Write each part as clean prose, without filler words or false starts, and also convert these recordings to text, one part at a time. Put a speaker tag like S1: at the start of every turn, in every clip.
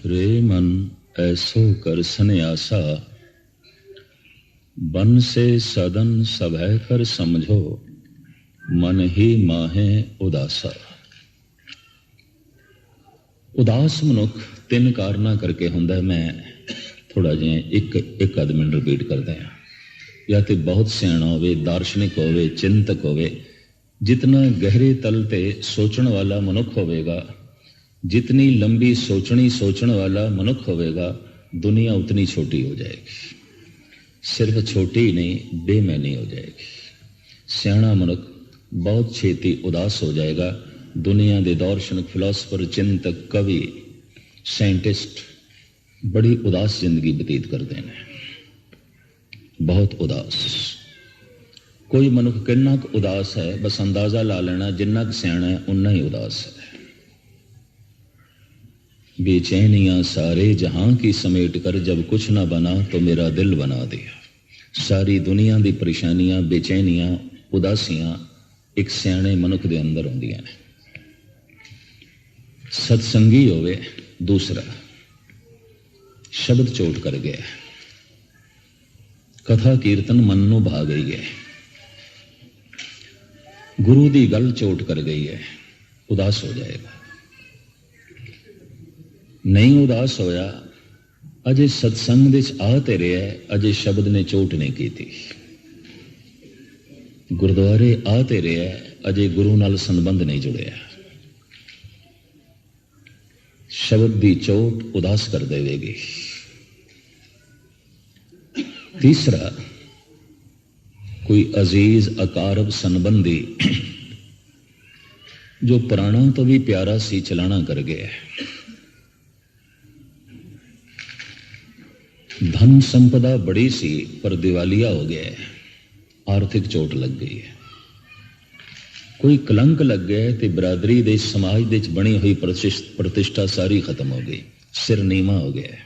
S1: रे मन ऐसो कर सन्यासा, बन से सदन सभय कर समझो, मन ही माहे उदासा। उदास मनुख तीन कारणा करके हुंदा। मैं थोड़ा जिहा एक आध मिनट रिपीट करदा हां। या तो बहुत सियाणा होवे, दार्शनिक होवे, चिंतक होवे। जितना गहरे तल ते सोचण वाला मनुख होवेगा, जितनी लंबी सोचण वाला मनुख होवेगा, दुनिया उतनी छोटी हो जाएगी। सिर्फ छोटी ही नहीं, बेमैनी हो जाएगी। सियाणा मनुख बहुत छेती उदास हो जाएगा। दुनिया के दार्शनिक, फिलोसफर, चिंतक, कवि, साइंटिस्ट बड़ी उदास जिंदगी बतीत करते हैं, बहुत उदास। कोई मनुख कितना उदास है, बस अंदाजा ला लेना, जिन्ना सियाणा है उन्ना ही उदास है। बेचैनियां सारे जहां की समेट कर, जब कुछ ना बना तो मेरा दिल बना दिया। सारी दुनिया की परेशानियां, बेचैनियां, उदासियां एक सियाणे मनुख के अंदर होंदियां ने। सत्संगी होवे। दूसरा, शब्द चोट कर गया, कथा कीर्तन मन नू भा गई है, गुरु की गल चोट कर गई है, उदास हो जाएगा। नहीं उदास होया, अजे सत्संग दे आ ते रहा, अजे शब्द ने चोट नहीं की थी। गुरुद्वारे आ ते रहा, अजे गुरु नाल संबंध नहीं जुड़िया। शब्द की चोट उदास कर देगी। तीसरा, कोई अजीज अकारब संबंधी जो पुराणा तो भी प्यारा सी, चलाना कर गया। धन संपदा बड़ी सी, पर दिवालिया हो गया है, आर्थिक चोट लग गई है। कोई कलंक लग गया तो बरादरी दे, समाज दे बनी हुई प्रतिष्ठा सारी खत्म हो गई, सिर नीमा हो गया।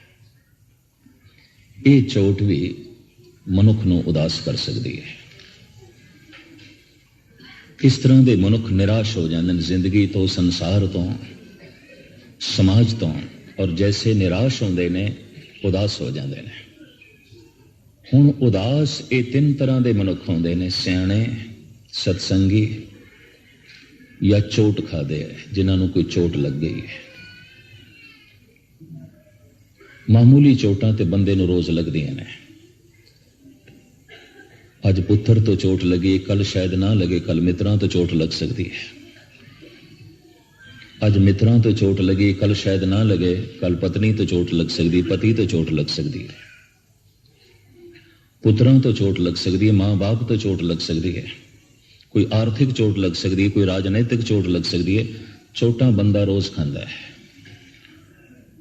S1: ये चोट भी मनुख नू उदास कर सकती है। इस तरह के मनुख निराश हो जाते हैं जिंदगी तो, संसार तो, समाज तो, और जैसे निराश होंदे ने उदास हो जाते हैं। हुण उदास ये तीन तरह के मनुख होंदे ने, सियाणे, सत्संगी या चोट खादे, जिन्होंने कोई चोट लग गई है। मामूली चोटां ते बंदे नूं रोज लगदियां ने। अज पुत्र तो चोट लगी, कल शायद ना लगे, कल मित्रां तो चोट लग सकती है। अज मित्रां तो चोट लगी, कल शायद ना लगे, कल पत्नी तो चोट लग सकती, पति तो चोट लग सकती है, पुत्रां तो चोट लग सकती है, मां बाप तो चोट लग सकती है, कोई आर्थिक चोट लग सकती है, कोई राजनैतिक चोट लग सकती है। चोटां बंदा रोज खांदा है।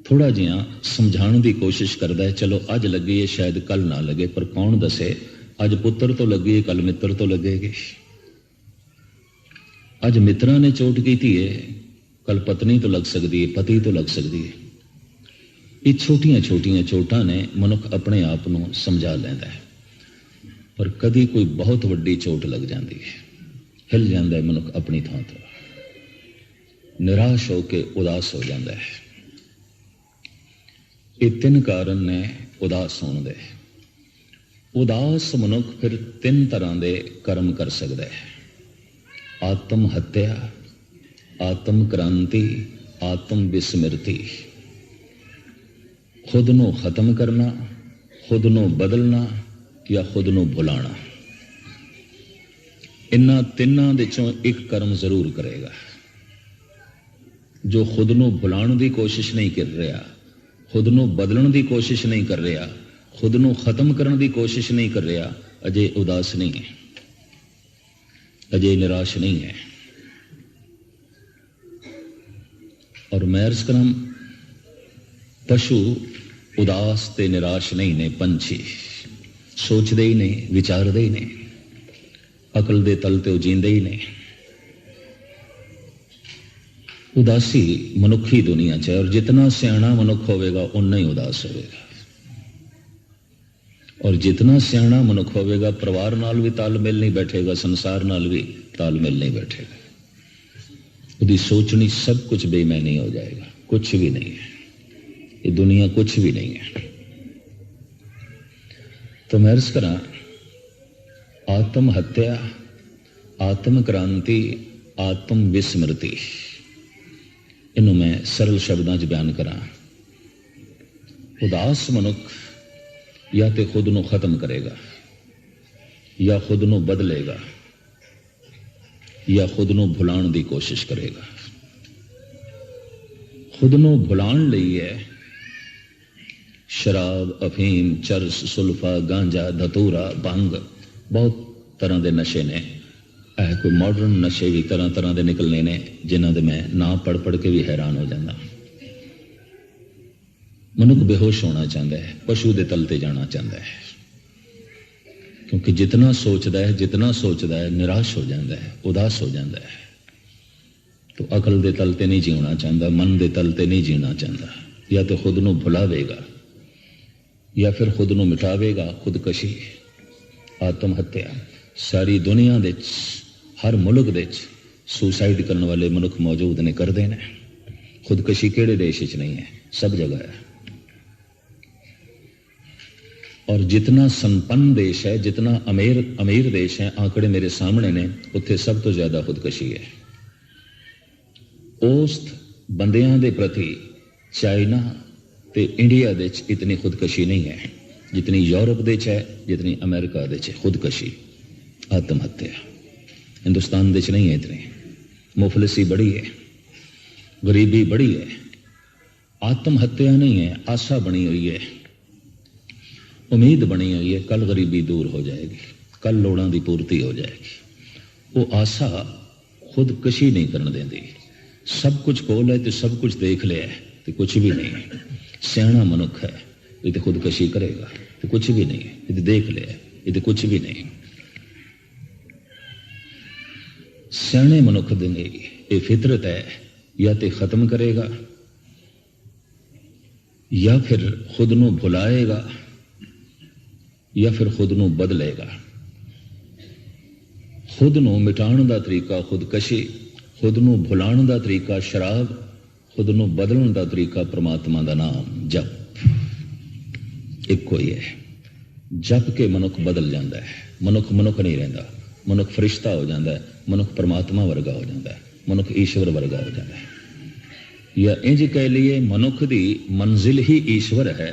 S1: थोड़ा जिहा समझाने की कोशिश करता है, चलो अज लगी है, शायद कल ना लगे, पर कौन दसे अज पुत्र तो लगी है, कल मित्र तो लगेगी। अज मित्रां ने चोट की है, कल पत्नी तो लग सकती है, पति तो लग सकती है। ये छोटियां छोटियां चोटां ने मनुख अपने आप को समझा लेंदा है, पर कदी कोई बहुत वड्डी चोट लग जाती है, हिल जाता है मनुख अपनी थां तो, निराश होकर उदास हो जाता है। ये तीन कारण ने उदास होने दे। उदास मनुख फिर तीन तरह के कर्म कर सकता है: आत्म हत्या, आत्म क्रांति, आत्म विस्मृति। खुद नू खत्म करना, खुद नू बदलना या खुद नू भुलाना। इन्हां तिन्हां दे चों एक कर्म जरूर करेगा। जो खुद नू भुलाने की कोशिश नहीं कर रहा, खुद नू बदलने की कोशिश नहीं कर रहा, खुद नू खत्म करने की कोशिश नहीं कर रहा, अजे उदास नहीं है, अजे निराश नहीं है। और मैं अर्ज करां, पशु उदास ते निराश नहीं ने, पंछी सोचते ही नहीं, विचारते ही नहीं, अकल दे तल ते जींदे ही नहीं। उदासी मनुखी दुनिया च है, और जितना सियाणा मनुख होवेगा उन्ना ही उदास होवेगा। और जितना सियाणा मनुख होवेगा, परिवार नाल भी तालमेल नहीं बैठेगा, संसार नाल भी तालमेल नहीं बैठेगा। उसकी सोचनी सब कुछ बेईमानी हो जाएगा, कुछ भी नहीं है। ये दुनिया कुछ भी नहीं है। तो मैं अर्ज करा, आत्म हत्या, आत्म क्रांति, आत्म विस्मृति, इनू मैं सरल शब्दों च बयान करा। उदास मनुख या तो खुद नू खत्म करेगा, या खुद नू बदलेगा, या खुद नू भुलाण की कोशिश करेगा। खुद नू भुलाण लई है शराब, अफीम, चरस, सुल्फा, गांजा, धतूरा, भंग, बहुत तरह के नशे ने। कोई मॉडर्न नशे भी तरह तरह के निकलने ने, जिन्हों के मैं ना पढ़ पढ़ के भी हैरान हो जाता। मनुख बेहोश होना चाहता है, पशु के तल ते जाना चाहता है, क्योंकि जितना सोचता है निराश हो जाता है, उदास हो जाता है। तो अकल के तल ते नहीं जीना चाहता, मन के तल ते नहीं जीना चाहता। या तो खुद नू भुलावेगा, या फिर खुद नू मिटावेगा। खुदकशी, आत्म हत्या। सारी दुनिया दे हर मुल्क दे सुसाइड करने वाले मनुख मौजूद ने, करते हैं। खुदकशी किहड़े देश च नहीं है, सब जगह है। और जितना संपन्न देश है, जितना अमीर देश है, आंकड़े मेरे सामने ने, उत्थे सब तो ज्यादा खुदकशी है। औसत बंदियां दे प्रति चाइना ते इंडिया दे इतनी खुदकशी नहीं है जितनी यूरोप दे है, जितनी अमेरिका दे है। खुदकशी, आत्महत्या हिंदुस्तान दे नहीं है इतनी। मुफलिसी बड़ी है, गरीबी बड़ी है। आत्महत्या नहीं है, आशा बनी हुई है, उम्मीद बनी हुई है, कल गरीबी दूर हो जाएगी, कल लोड़ां दी पूर्ति हो जाएगी। वो आशा खुदकशी नहीं करने देती। सब कुछ कोल है तो सब कुछ देख लिया है तो कुछ भी नहीं है। सियाणा मनुख है ये तो खुदकशी करेगा, तो कुछ भी नहीं है। ये तो देख लिया ये तो कुछ भी नहीं। सियाणे मनुख दी ये फितरत है, या तो खत्म करेगा, या फिर खुद नू भुलाएगा, या फिर खुद नू बदलेगा। खुद नू मिटाण दा तरीका खुदकशी, खुद नू भुलाण दा तरीका शराब, खुद नू बदलण दा तरीका परमात्मा दा नाम जप। इको ही है। जप के मनुख बदल जाता है। मनुख नहीं रहता, मनुख फरिश्ता हो जाता है, मनुख परमात्मा वर्गा हो जाता है, मनुख ईश्वर वर्गा हो जाता है। या इंज कह लिए मनुख दी मंजिल ही ईश्वर है।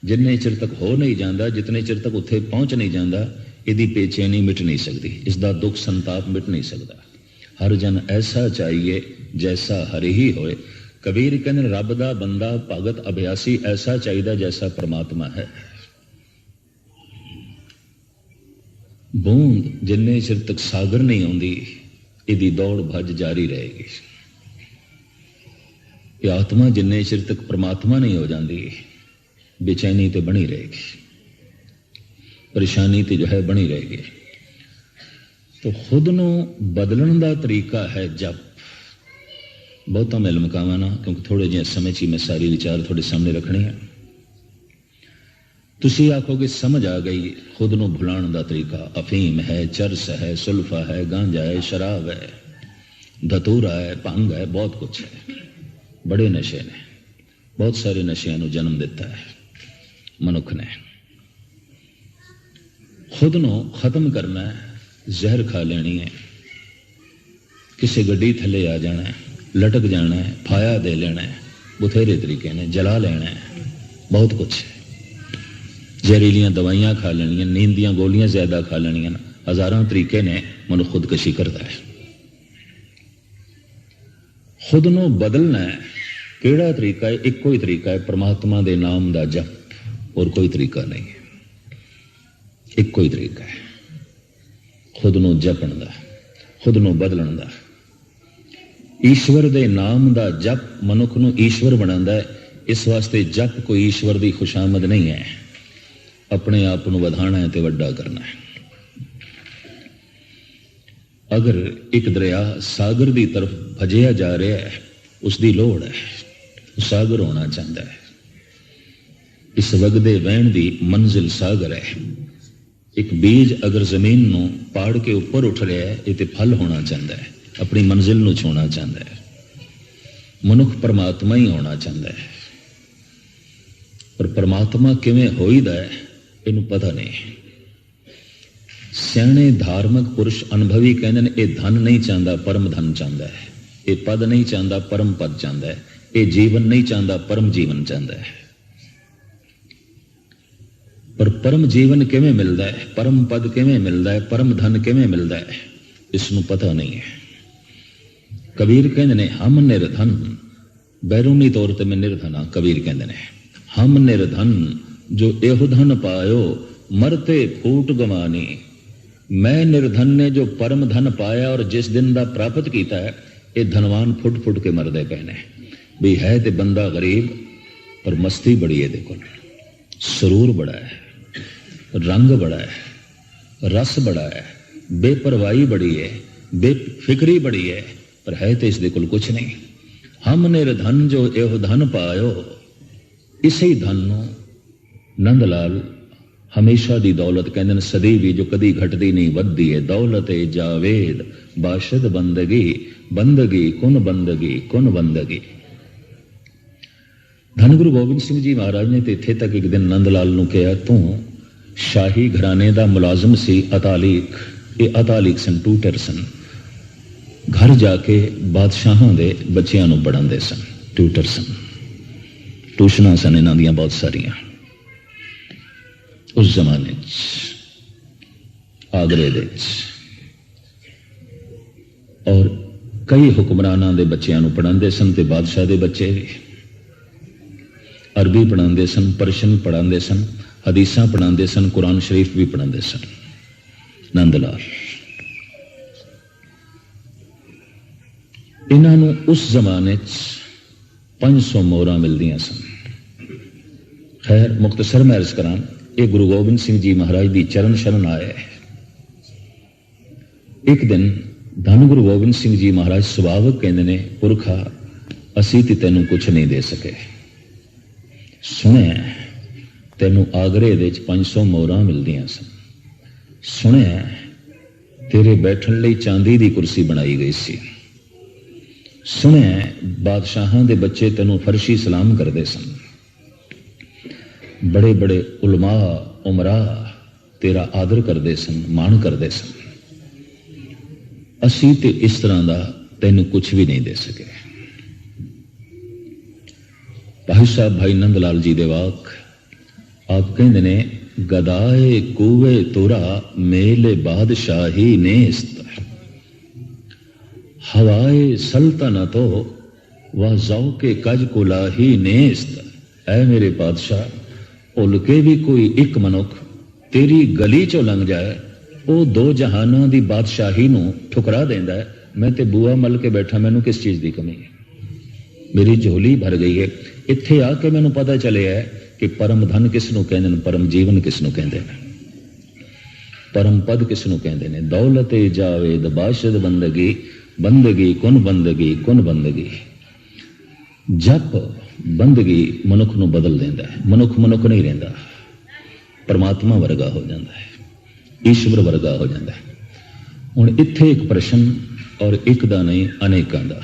S1: जिन्ने चिर तक हो नहीं जाता, जितने चिर तक उत्थे पहुंच नहीं जाता, इसकी बेचैनी मिट नहीं सकती, इसका दुख संताप मिट नहीं सकता। हर जन ऐसा चाहिए जैसा हरि ही होए। कबीर कहने रब दा बंदा भगत अभ्यासी ऐसा चाहिए जैसा परमात्मा है। बूंद जिन्ने चिर तक सागर नहीं आती, इसकी दौड़ भज जारी रहेगी। ये आत्मा जिन्ने चिर तक परमात्मा नहीं हो जाती, बेचैनी तो बनी रहेगी, परेशानी तो जो है बनी रहेगी। तो खुद नू बदलन का तरीका है जप। बहुता मैं लमकावा ना, क्योंकि थोड़े जिहे समय च मैं सारी विचार थोड़े सामने रखने हैं। तुसी आखोगे समझ आ गई, खुद नू भुलाण का तरीका अफीम है, चरस है, सुल्फा है, गांजा है, शराब है, धतूरा है, भंग है, बहुत कुछ है। बड़े नशे ने, बहुत सारे नशियां नू जन्म दिता है मनुख ने। खुद नू खत्म करना है, जहर खा लेनी है, किसी गड्डी थले आ जाना है, लटक जाना है, फाया दे लेना है, बथेरे तरीके ने, जला लेना है, बहुत कुछ है। जहरीलियां दवाइयां खा लेनियां, नींद दियां गोलियां ज्यादा खा लेनियां, हजारों तरीके ने मनुष्य खुदकशी करता है। खुद नू बदलना है, केड़ा तरीका है? इको ही तरीका है, परमात्मा दे नाम दा जप, और कोई तरीका नहीं है। इको ही तरीका है खुद नू जपण दा, खुद नू बदलण दा। ईश्वर दे नाम दा जप मनुख नू ईश्वर बनांदा है। इस वास्ते जप कोई ईश्वर दी खुशामद नहीं है, अपने आप नू वधाना है ते वड्डा करना है। अगर एक दरिया सागर की तरफ भजिया जा रहा है, उसकी लोड़ है, सागर होना चाहता है। इस वगदे वहन की मंजिल सागर है। एक बीज अगर जमीन नू पाड़ के ऊपर उठ रहा है, ये फल होना चाहता है, अपनी मंजिल नू छूना चाहता है। मनुख परमात्मा ही होना चाहता है। पर परमात्मा किवें होईदा है इनू पता नहीं। सियाणे धार्मिक पुरुष अनुभवी कहते हैं ये धन नहीं चाहता परम धन चाहता है, ये पद नहीं चाहता परम पद चाहता है, ये जीवन नहीं चाहता परम जीवन चाहता है। पर परम जीवन किवें मिलता है, परम पद किवें मिलता है, परम धन किवें मिलता है, इसनू पता नहीं है। कबीर कहते ने हम निर्धन, बैरूनी तौर पर मैं निर्धन हाँ। कबीर कहते ने हम निर्धन जो एहो धन पायो मरते फूट गवानी। मैं निर्धन ने जो परम धन पाया और जिस दिन का प्राप्त किया है, ये धनवान फुट फुट के मरदे पे ने। भी है तो बंदा गरीब पर मस्ती बड़ी है, देखो सरूर बड़ा है, रंग बड़ा है, रस बड़ा है, बेपरवाही बड़ी है, बेफिक्री बड़ी है, पर है तो इसके कोल कुछ नहीं। हम निर्धन जो एहो धन पायो, इसे धन नंद लाल हमेशा दी दौलत कहते हैं सदी भी जो कदी घटती नहीं वधदी है। दौलत जावेद बाशद बंदगी, बंदगी कुन बंदगी कुन बंदगी। धन गुरु गोबिंद सिंह जी महाराज ने तो इत्थे तक एक दिन नंद लाल नूं कहा तू शाही घराने का मुलाजम सी, अतालीक, ये अतालीक सन, टूटर सन, घर जाके बादशाहां दे बच्चियां नूं पढ़ांदे सन, ट्यूटर सन, ट्यूशनां सन इन्हां दियां बहुत सारियां। उस जमाने आगरे दे और कई हुक्मरानां दे बच्चियां नूं पढ़ांदे सन ते बादशाह दे बच्चे भी अरबी पढ़ांदे सन, पर्शियन पढ़ांदे सन, हदीसां पढ़ांदे सन, कुरान शरीफ भी पढ़ांदे सन। नंदलाल इन्हां नूं उस जमाने 500 मोहरां मिलदियां सन। खैर मुख्तसर मैं अर्ज करां, ये गुरु गोबिंद सिंह जी महाराज की चरण शरण आए। एक दिन धन गुरु गोबिंद सिंह जी महाराज सुभावक कहते ने पुरखा असी ते तेनू कुछ नहीं दे सके। सुने तेनू आगरे दे 500 मोहरां मिलदियां सन। सुने तेरे बैठन लई चांदी दी कुर्सी बनाई गई सी। सुने बादशाहां दे बच्चे तेनू फर्शी सलाम करते सन। बड़े बड़े उलमा उमरा तेरा आदर करते सन, मान करते सन। असी ते इस तरह का तेन कुछ भी नहीं दे सके। भाई साहब भाई नंद लाल जी दे वाक आप कहते ने गदाए कूवे तुरा मेले बादशाही नेस्त, हवाए सल्तनतो वह ज़ौके कज कुलाही नेस्त। ऐ मेरे बादशाह भुल के भी कोई एक मनुख तेरी गली चो लंघ जाए, वो दो जहाना दी बादशाही नूं ठुकरा देंदा है। मैं ते बुआ मल के बैठा, मैनू किस चीज की कमी है? मेरी झोली भर गई है। इत्थे आके मैनू पता चले है कि परम धन किसनू कहंदे ने, परम जीवन किसनू कहंदे ने, परम पद किसनू कहंदे ने। दौलत जावेद बाशद बंदगी, बंदगी कुन बंदगी कुन बंदगी। जप बंदगी मनुख नूं बदल देंदा है। मनुख मनुख नहीं रहिंदा, परमात्मा वर्गा हो जाता है, ईश्वर वर्गा हो जाता है। हुण इत्थे एक प्रश्न और एक दा नहीं अनेकां दा,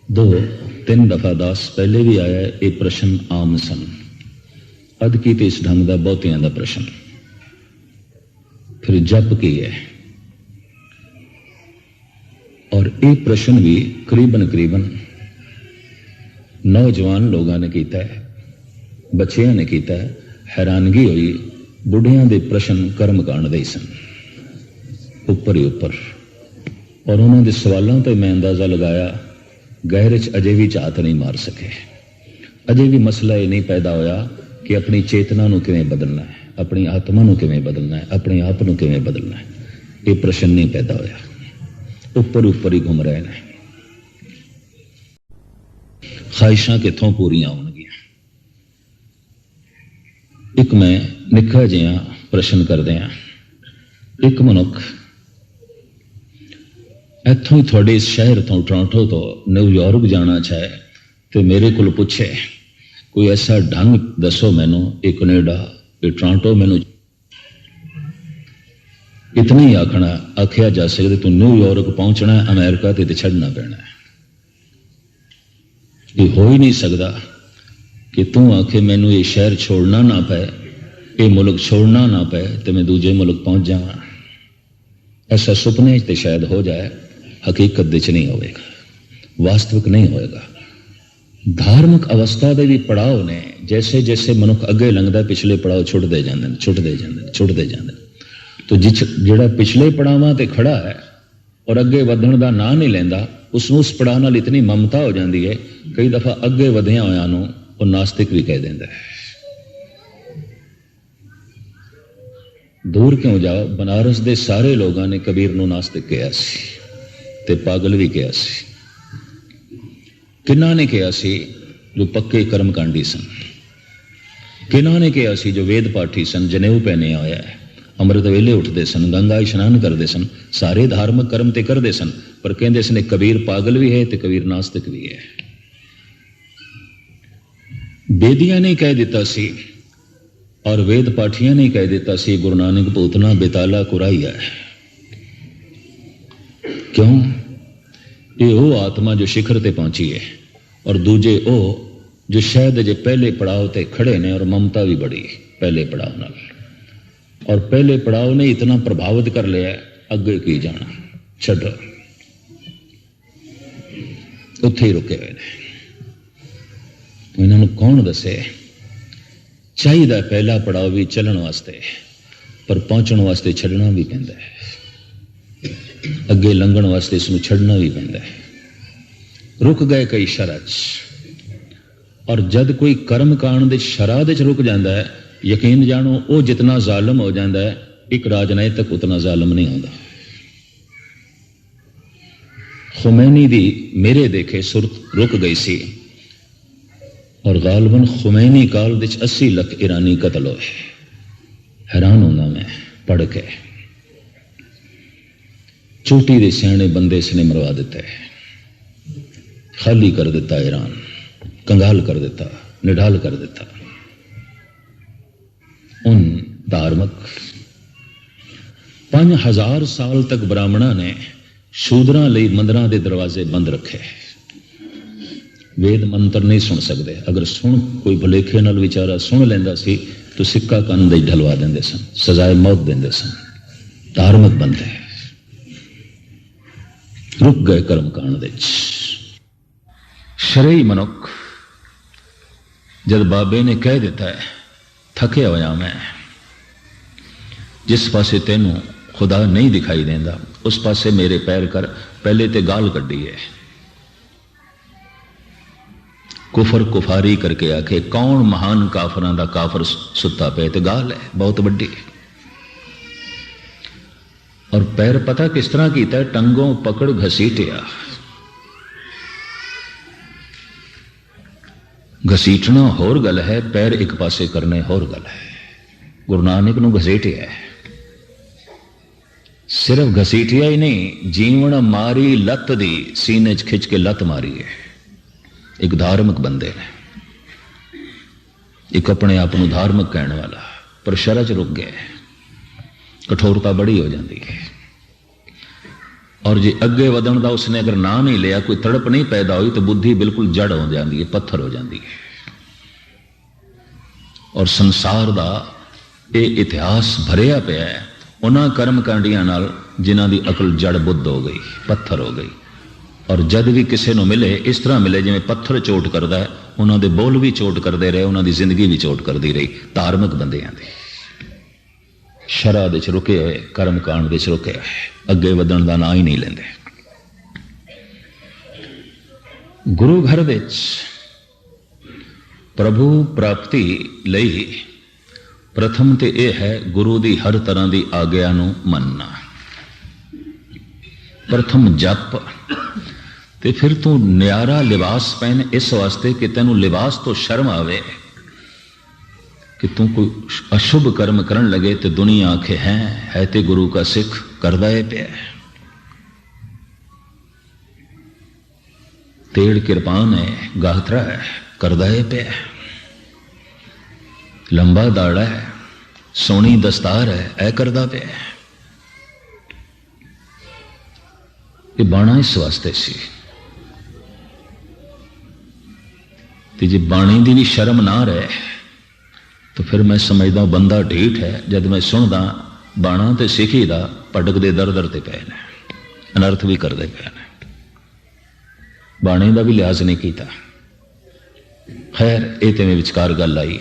S1: 2-3 दफा दास पहले भी आया। ये प्रश्न आम सन, अद की ते इस ढंग का बहुतियां दा प्रश्न। फिर जप की है, और ये प्रश्न भी करीबन नौजवान लोगों ने किया है, बच्चियां ने किया है। हैरानगी हुई, बुढ़िया के प्रश्न कर्मकांड दे सन, उपर ही उपर। और उन्होंने सवालों तो मैं अंदाजा लगाया गहरे च अजे भी झात नहीं मार सके। अजे भी मसला ये नहीं पैदा होया कि अपनी चेतना नूं किवें बदलना है, अपनी आत्मा नूं किवें बदलना है, अपने आप नूं किवें बदलना है। ये प्रश्न नहीं पैदा होया, उपर ही घूम रहे हैं। ख्वाहिशां कित्थों पूरियां होणगियां। एक मैं निक्का जिहा प्रश्न करदिआं, एक मनुख इत्थों ही थोड़े इस शहर तो टोरंटो तो न्यूयॉर्क जाना चाहे तो मेरे को पूछे कोई ऐसा ढंग दसो मैनू, ये कनेडा ये टोरंटो, मैनू इतना ही आखिया जा सकता तू न्यूयॉर्क पहुंचना है, अमेरिका ते छड़ना पैना है। ये हो ही नहीं सकता। कि तू आखे मैनू ये शहर छोड़ना ना पे, ये मुल्क छोड़ना ना पे, तो मैं दूजे मुल्क पहुंच जावां। ऐसा सुपने ते शायद हो जाए, हकीकत दे च नहीं होएगा, वास्तविक नहीं होएगा। धार्मिक अवस्था दे भी पड़ाव ने, जैसे जैसे मनुख अगे लंघदा पिछले पड़ाव छुटते जाते छुटते जाते छुटते जाते। तो जिहड़ा पिछले पड़ावां ते खड़ा है और अगे वधण दा नां नहीं लैंदा, उसनूं उस पड़ाव नाल इतनी ममता हो जाती है, कई दफा अगे वधिया होया नूं वो नास्तिक भी कह दिंदा है। दूर क्यों जाओ, बनारस दे सारे लोगों ने कबीर नूं नास्तिक कहा सी ते पागल भी कहा सी। किन्ना ने कहा सी जो पक्के कर्मकांडी सन, किन्ना ने कहा सी जो वेद पाठी सन, जनेऊ पहने होया है, अमृत वेले उठते सन, गंगा इशनान करते सन, सारे धार्मिक कर्म ते करते सन, पर कहते सन कबीर पागल भी है ते कबीर नास्तिक भी है। बेदियां ने कह दिता सी और वेद पाठियां ने कह दिता सी गुरु नानक भूतना बेताला कुराइया है। क्यों? ये वो आत्मा जो शिखर ते पहुंची है और दूजे ओ जो शायद जे पहले पड़ाव ते खड़े ने और ममता भी बड़ी पहले पड़ाव नाल, और पहले पड़ाव ने इतना प्रभावित कर लिया अगे की जाना छड्डो, उत्थे ही रुके हुए ने। इन्होंने कौन दसे? चाहिए पहला पड़ाव भी चलण वास्ते, पर पहुंचण वास्ते छड़ना भी पैंदा है, अगे लंघण वास्ते इसनूं छड़ना भी पैंदा है। रुक गए कई शरा च, और जद कोई कर्म कांड दे शरा दे च रुक जाता है, यकीन जानो वो जितना जालम हो जाता है, एक राजनीतिक उतना जालम नहीं होता। खुमैनी दी मेरे देखे सुरत रुक गई सी, और गालबन खुमैनी काल दे 80 लाख ईरानी कतल होए। हैरान होंदा मैं पढ़ के। चोटी दे सियाणे बंदे इसने मरवा दिता है, खाली कर दिता ईरान, कंगाल कर दिता, निढाल कर दिता। उन धार्मिक 5000 साल तक ब्राह्मणा ने शूद्रां लई मंदिरां दे दरवाजे बंद रखे। वेद मंत्र नहीं सुन सकते, अगर सुन कोई भुलेखे नाल विचारा सुन लेंदा सी तो सिक्का कंन दे ढलवा देंदे सन, सजाए मौत देंदे सन। धार्मिक बंदे रुक गए कर्म कांड दे। शरई मनुख जब बाबे ने कह दिता है थके होया मैं, जिस पासे तेनू खुदा नहीं दिखाई देंदा उस पासे मेरे पैर कर, पहले ते गाल कड्डी है। कुफर कुफारी करके आखे कौन महान काफरां दा काफर सुता पे, ते गाल है बहुत बड़ी। और पैर पता किस तरह कीता है? टंगों पकड़ घसीटिया। घसीटना होर गल है, पैर एक पासे करने होर गल है। गुरु नानक नूं घसीटिया है, सिर्फ घसीटिया ही नहीं, जीवन मारी लत दी सीने च खिंच के लत मारी है। एक धार्मिक बंदे ने, एक अपने आप को धार्मिक कहने वाला, पर शरा च रुक गए, कठोरता बड़ी हो जाती है। और जे अगे वधण दा उसने अगर ना नहीं लिया, कोई तड़प नहीं पैदा हुई, तो बुद्धि बिल्कुल जड़ हो जाती है, पत्थर हो जाती है। और संसार दा ये इतिहास भरिया पिया है उन्हां कर्म कांडियां नाल जिन्हां दी अकल जड़ बुद्ध हो गई, पत्थर हो गई। और जद भी किसी को मिले इस तरह मिले जिवें पत्थर चोट करता है, उन्होंने बोल भी चोट करते रहे, उन्होंने जिंदगी भी चोट करती रही। धार्मिक बंदियां दी शरा दे च रुके हुए, कर्म कांड दे च रुके हुए, अगे वधण दा नां ही नहीं लेंदे। गुरु घर दे प्रभु प्राप्ति लई प्रथम ते यह है गुरु दी हर तरह की आग्या नूं मनना। प्रथम जप, ते फिर तू न्यारा लिबास पहन इस वास्ते कि तेनू लिबास तो शर्म आवे कि तू कोई अशुभ कर्म करन लगे तो दुनिया आखे है ते गुरु का सिख करदा है पे। तेड़ किरपान है, गाहत्रा है, करदा है पे। लंबा दाड़ा है, सोनी दस्तार है, ऐ करदा पे। ये बाणा इस वास्ते सी तो जे बाणी की भी शर्म ना रहे तो फिर मैं समझदा बंदा ढीठ है। जब मैं सुनदा बाणा तो सिखी दा भटकते दर दर ते पे ने, अनर्थ भी करते पे ने, बाणी का भी लिहाज नहीं किया। खैर ये तो मैं विचकार गल आई।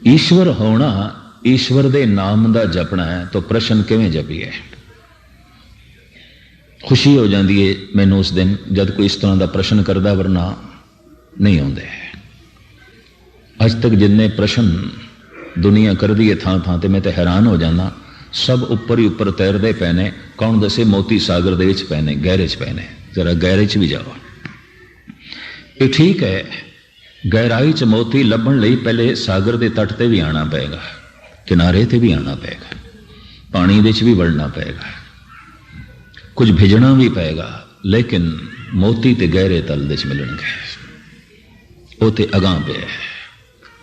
S1: ईश्वर होना, ईश्वर दे नाम का जपना है तो प्रश्न किवें जपीए? खुशी हो जाती है मैनू उस दिन जब कोई इस तरह का प्रश्न करता, वरना नहीं आते। अज तक जिन्ने प्रश्न दुनिया कर दी है थां थां ते मैं तो हैरान हो जाना। सब उपर ही उपर तैरते पे ने। कौन दसे मोती सागर दे विच पे ने, गहरे च पे ने। जरा गहरे च भी जाओ। ये ठीक है, गहराई च मोती लभण लई पहले सागर के तट ते भी आना पेगा, किनारे ते भी आना पेगा, पानी दे च भी वड़ना पेगा, कुछ भिजना भी पेगा, लेकिन मोती ते गहरे तल दे च मिलणगे। वो ते अगां पे है,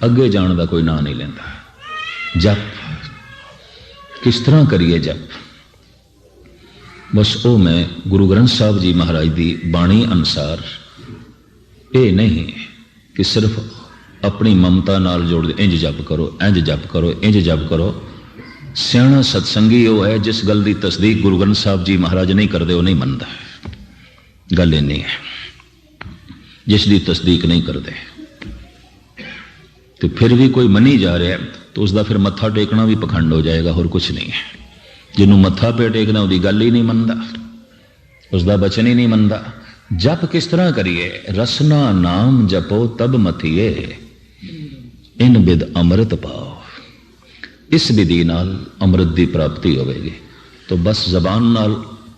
S1: अगे जाने का कोई ना नहीं लेंदा। जप किस तरह करिए जप? बस वो मैं गुरु ग्रंथ साहब जी महाराज की बाणी अनुसार ये नहीं कि सिर्फ अपनी ममता नाल जोड़ दे, इंज जप करो, इंज जप करो, इंज जप करो। सियाणा सत्संगी वो है जिस गल की तस्दीक गुरु ग्रंथ साहब जी महाराज नहीं करते, वो नहीं मनता। गल इन्नी है, जिसकी तस्दीक नहीं करते तो फिर भी कोई मनी जा रहा है तो उसका फिर मत्था टेकना भी पखंड हो जाएगा, और कुछ नहीं है। जिन्हों मत्था पे टेकना उसकी गल ही नहीं मनता, उसका बचन ही नहीं मनता। जप किस तरह करिए? रसना नाम जपो तब मथिए, इन बिद अमृत पाओ। इस विधि नाल अमृत की प्राप्ति होगी। तो बस जबान नाल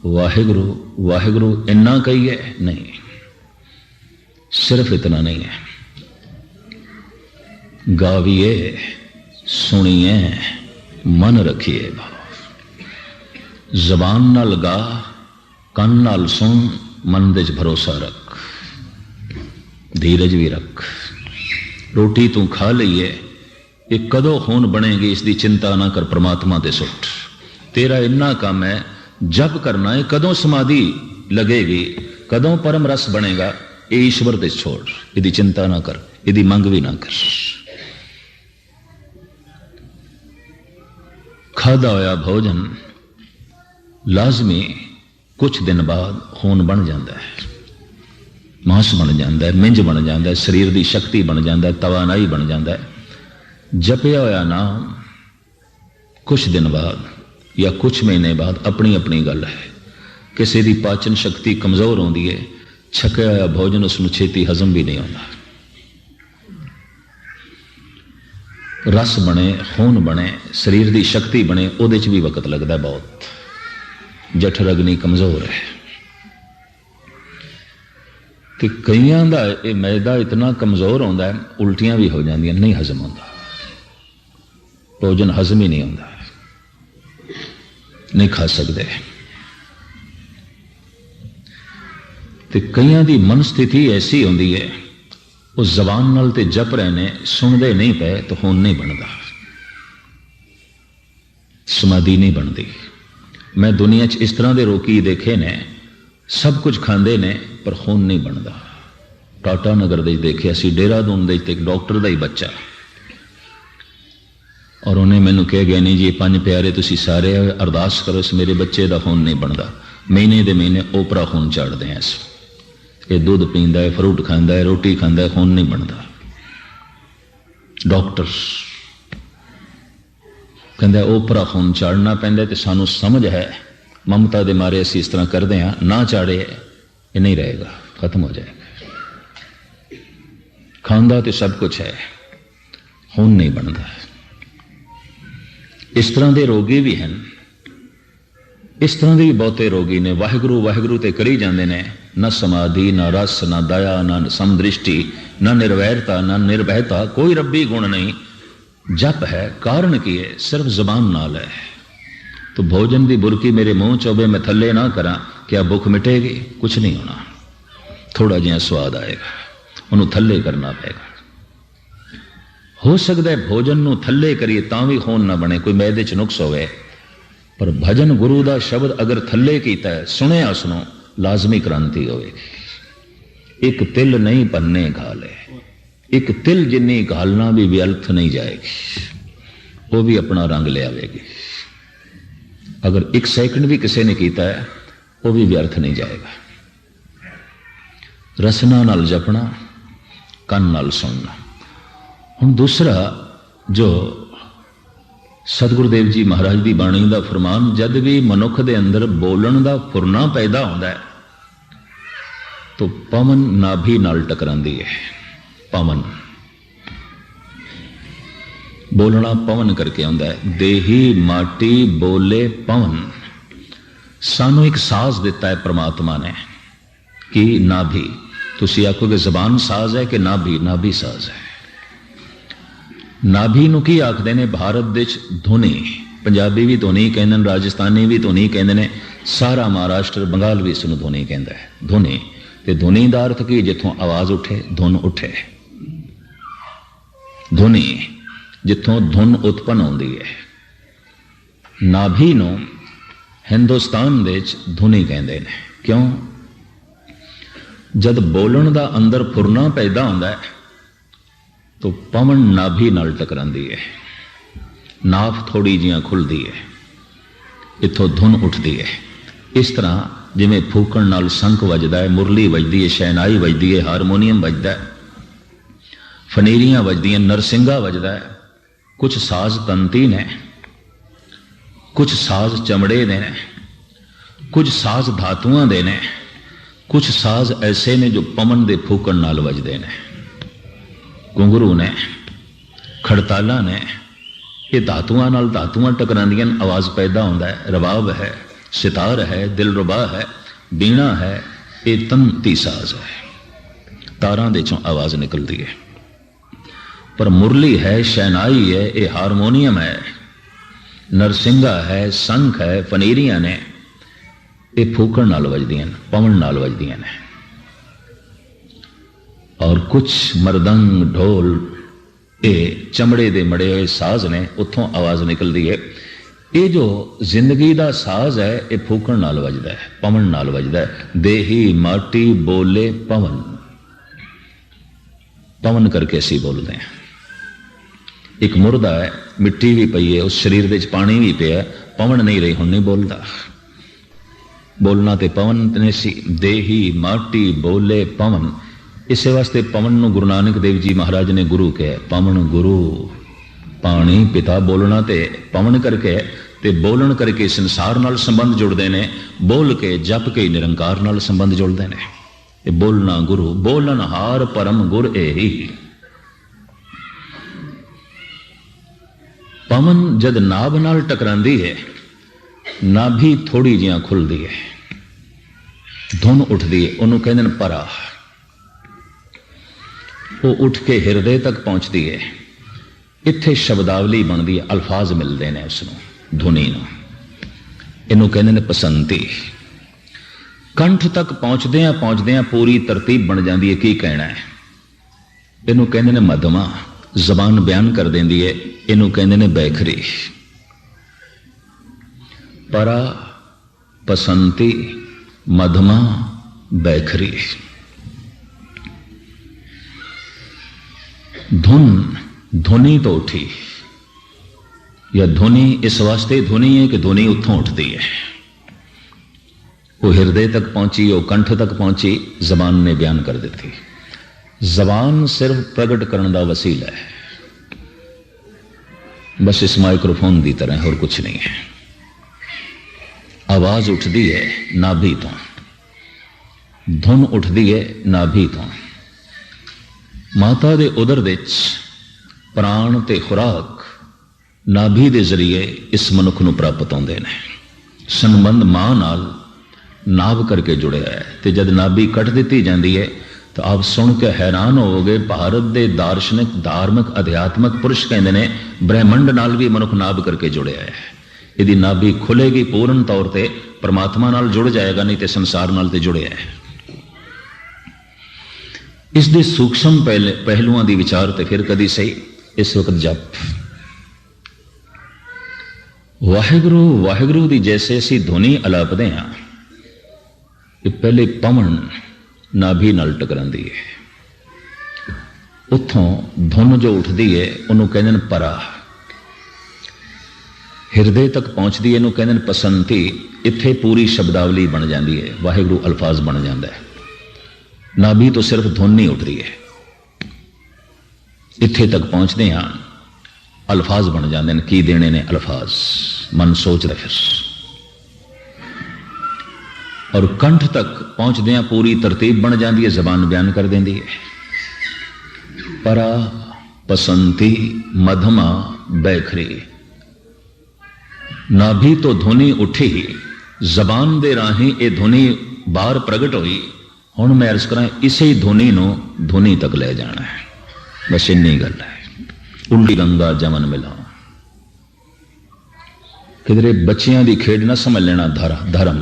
S1: वाहिगुरु वाहिगुरु इन्ना कहिए नहीं, सिर्फ इतना नहीं है। गाविए, सुनिए, मन रखिए भाव। जबान नाल गा, कन नाल सुन, मन दे भरोसा रख, धीरज भी रख। रोटी तू खा लईए, ये कदों खून बनेगी इसकी चिंता ना कर, परमात्मा ते सुट। तेरा इन्ना काम है, जप करना है। कदों समाधि लगेगी, कदों परम रस बनेगा, ये ईश्वर ते छोड़, यदि चिंता ना कर, यदि मंग भी ना कर। खादा होया भोजन लाजमी कुछ दिन बाद खून बन जाता है, मांस बन जाता है, मिंज बन जाता है, शरीर की शक्ति बन जाता है, तवानाई बन जाता है। जपया होया नाम कुछ दिन बाद या कुछ महीने बाद अपनी अपनी गल है। किसी की पाचन शक्ति कमजोर होती है, छकया होया भोजन उसमें छेती हजम भी नहीं आता। रस बने, खून बने, शरीर की शक्ति बने, उहदे च भी वक्त लगता बहुत। जठर अग्नि कमजोर है। तो कईयां दा ये मैदा इतना कमजोर होता है, उल्टियां भी हो जांदियां, नहीं हजम होता, भोजन हजम ही नहीं होता, नहीं खा सकते। तो कईयां दी मन स्थिति ऐसी होती है, वो जबान नाल ते जप रहे ने, सुनते नहीं पे तो खून नहीं बनता, समाधि नहीं बनती। मैं दुनिया च इस तरह के रोगी देखे ने, सब कुछ खाते ने पर खून नहीं बनता। टाटा नगर दे देखे असी, देहरादून दे एक डॉक्टर का ही बच्चा, और उन्हें मैनू कह गया नहीं जी 5 प्यारे तुसी सारे अरदास करो, इस मेरे बच्चे का खून नहीं बनता। महीने दे महीने ओपरा खून चाड़ते हैं। इस ये दूध पींदा है, फ्रूट खांदा है, रोटी खांदा है, खून नहीं बनता। डॉक्टर कहता ओपरा खून चाड़ना पैंदा, तो सानू समझ है ममता दे मारे असी इस तरह करते हैं, ना चाड़े ये नहीं रहेगा, खत्म हो जाएगा। खांदा तो सब कुछ है, खून नहीं बनता। इस तरह के रोगी भी हैं, इस तरह के भी बहुते रोगी ने। वाहिगुरु वाहिगुरु ते करी जाते हैं, न समाधि, न रस, न दया, न समदृष्टि, न निर्वैरता, न निर्भयता, कोई रब्बी गुण नहीं। जप है, कारण की है, सिर्फ जबान नाल है। तो भोजन की बुरकी मेरे मुंह चोबे मैं थले ना करा, क्या भुख मिटेगी? कुछ नहीं होना, थोड़ा जिहा स्वाद आएगा, उन्होंने थले करना पेगा। हो सकता है भोजन नूं थले करिए तां भी खून ना बने, कोई मैदे च नुक्स होवे, पर भजन गुरु का शब्द अगर थले कीता है, सुने उसनों, लाजमी क्रांति होगी। एक तिल नहीं पन्ने घाले, एक तिल जिन्नी घालना भी व्यर्थ नहीं जाएगी, वो भी अपना रंग ले आवेगी। अगर एक सेकंड भी किसी ने किया है वो भी व्यर्थ नहीं जाएगा। रसना नाल जपना, कन नाल सुनना। हुण दूसरा जो सतगुरुदेव जी महाराज की बाणी का फरमान, जद भी मनुख दे अंदर बोलण का फुरना पैदा होता है तो पवन नाभि नाल टकरांदी है। पवन बोलना पवन करके आंदा है। देही माटी बोले पवन। सानू एक साज दिता है परमात्मा ने कि नाभि। तुसी आखोगे जबान साज है कि नाभि? नाभि साज है। नाभि नूं की आखदे ने भारत दे धुनी, पंजाबी भी धुनी कहंदे ने, राजस्थानी भी धुनी कहंदे ने, सारा महाराष्ट्र बंगाल भी इसनूं धुनी कहंदा है। धुनी ते धुनी दा अर्थ की जिथों आवाज उठे, धुन उठे। धुनी जिथों धुन उत्पन्न होंदी है। नाभि नूं हिंदुस्तान दे धुनी कहंदे ने। क्यों? जद बोलण दा अंदर फुरना पैदा होंदा है तो पवन नाभि नाल टकरांदी है, नाफ थोड़ी जिहां खुलदी है, इथों धुन उठदी है। इस तरह जिवें फूकण नाल संख वजदा है, मुरली वजदी है, शहनाई वजदी है, हारमोनीयम वजदा है, फनेरियां वजदियां, नरसिंगा वजदा है। कुछ साज तंती ने, कुछ साज चमड़े दे ने, कुछ साज धातुआं दे ने, कुछ साज ऐसे ने जो पवन दे फूकण नाल वजदे ने। घुंघरू ने, खड़ताला ने, ये धातुआं नाल धातुआं टकरांदियां, आवाज पैदा होंदा है। रबाब है, सितार है, दिलरुबा है, बीणा है, ये तंती साज है, तारां दे चों आवाज निकलती है। पर मुरली है, शहनाई है, ये हारमोनीयम है, नरसिंगा है, संख है, फनेरियां ने, ये फूकण नाल वजदियां, पवन नाल वजदियां ने। और कुछ मरदंग ढोल ये चमड़े दे मड़े हुए साज ने, उतों आवाज निकलती है। ये जो जिंदगी का साज है ये फूकण नाल वजदा है, पवन नाल वजदा है। देही माटी बोले पवन। पवन करके असी बोलते हैं। एक मुर्दा है, मिट्टी भी पई है, उस शरीर दे पानी भी पिया, पवन नहीं रही, हुण नहीं बोलता। बोलना ते पवन ने सी। देही माटी बोले पवन। इस वास्ते पवन नूं गुरु नानक देव जी महाराज ने गुरु कहा। पवन गुरु, पानी पिता, बोलना ते पवन करके ते बोलन करके संसार नाल संबंध जुड़ते हैं, बोल के जप के निरंकार नाल संबंध जुड़ते हैं। बोलना गुरु, बोलन हार परम गुर एही। पवन जद नाभ नाल टकरांदी है, नाभि थोड़ी जिहां खुलदी है, धुन उठदी है, उन्होंने कहते हैं परा। वो उठ के हिरदे तक पहुंचती है। इत्थे शब्दावली बनती है, अल्फाज मिलते हैं उसनों, धुनी नूं। इनू कहते हैं पसंती। कंठ तक पहुंचदे पूरी तरतीब बन जाती है, की कहना है। इनू कहते हैं मधमा, जबान बयान कर देंदी है, इनू कहते हैं बैखरी। परा, पसंती, मधमा, बैखरी। धुन, धुनी तो उठी, या धुनी इस वास्ते धुनी है कि धुनी उथों उठती है। वो हृदय तक पहुंची, वो कंठ तक पहुंची, जबान ने बयान कर देती। जबान सिर्फ प्रगट करने का वसीला है, बस इस माइक्रोफोन की तरह, और कुछ नहीं है। आवाज उठती है नाभि तो, धुन उठती है नाभि तो। माता दे उदर विच प्राण ते खुराक नाभि दे जरिए इस मनुख नूं प्राप्त होंदे ने। संबंध मां नाल नाभ करके जुड़िया है। ते जद नाभि कट दी जाती है तो आप सुन के हैरान होवोगे, भारत के दार्शनिक, धार्मिक, अध्यात्मक पुरुष कहते हैं ब्रह्मंड नाल भी मनुख नाभ करके जुड़िया है। यदि नाभि खुलेगी पूर्ण तौर पर परमात्मा नाल जुड़ जाएगा, नहीं तो संसार नाल ते जुड़िया है। इस दे सूक्ष्म पहलुआं दी विचार ते फिर कदी सही। इस वक्त जप वाहिगुरु वाहिगुरु दी जैसे असी धुनी अलापदे हाँ, पहले पवन नाभि नाल टकरांदी है। उत्थों धुन जो उठती है उन्होंने कहते हैं परा, हिरदे तक पहुँचती है, इनू कहते हैं पसंती। इत्थे पूरी शब्दावली बन जाती है, वाहिगुरू अल्फाज बन जाता है। नाभि तो सिर्फ धुन नहीं उठ रही है, इत्थे तक पहुँचते हाँ अल्फाज बन जाते हैं। की देने ने अल्फाज, मन सोचता फिर। और कंठ तक पहुँचते हैं पूरी तरतीब बन जाती है, जबान बयान कर देती है। परा, पसंती, मधमा, बैखरी। नाभि तो धुनी उठी, जबान दे राही ये धुनी बाहर प्रगट हुई। हुण मैं अर्ज करा इसे धुनी नो धुनी तक ले जाना है, बस इन्नी गल है। उल्टी गंगा जमन मिलाओ, किधरे बच्चियां दी खेड ना समझ लेना धर्म।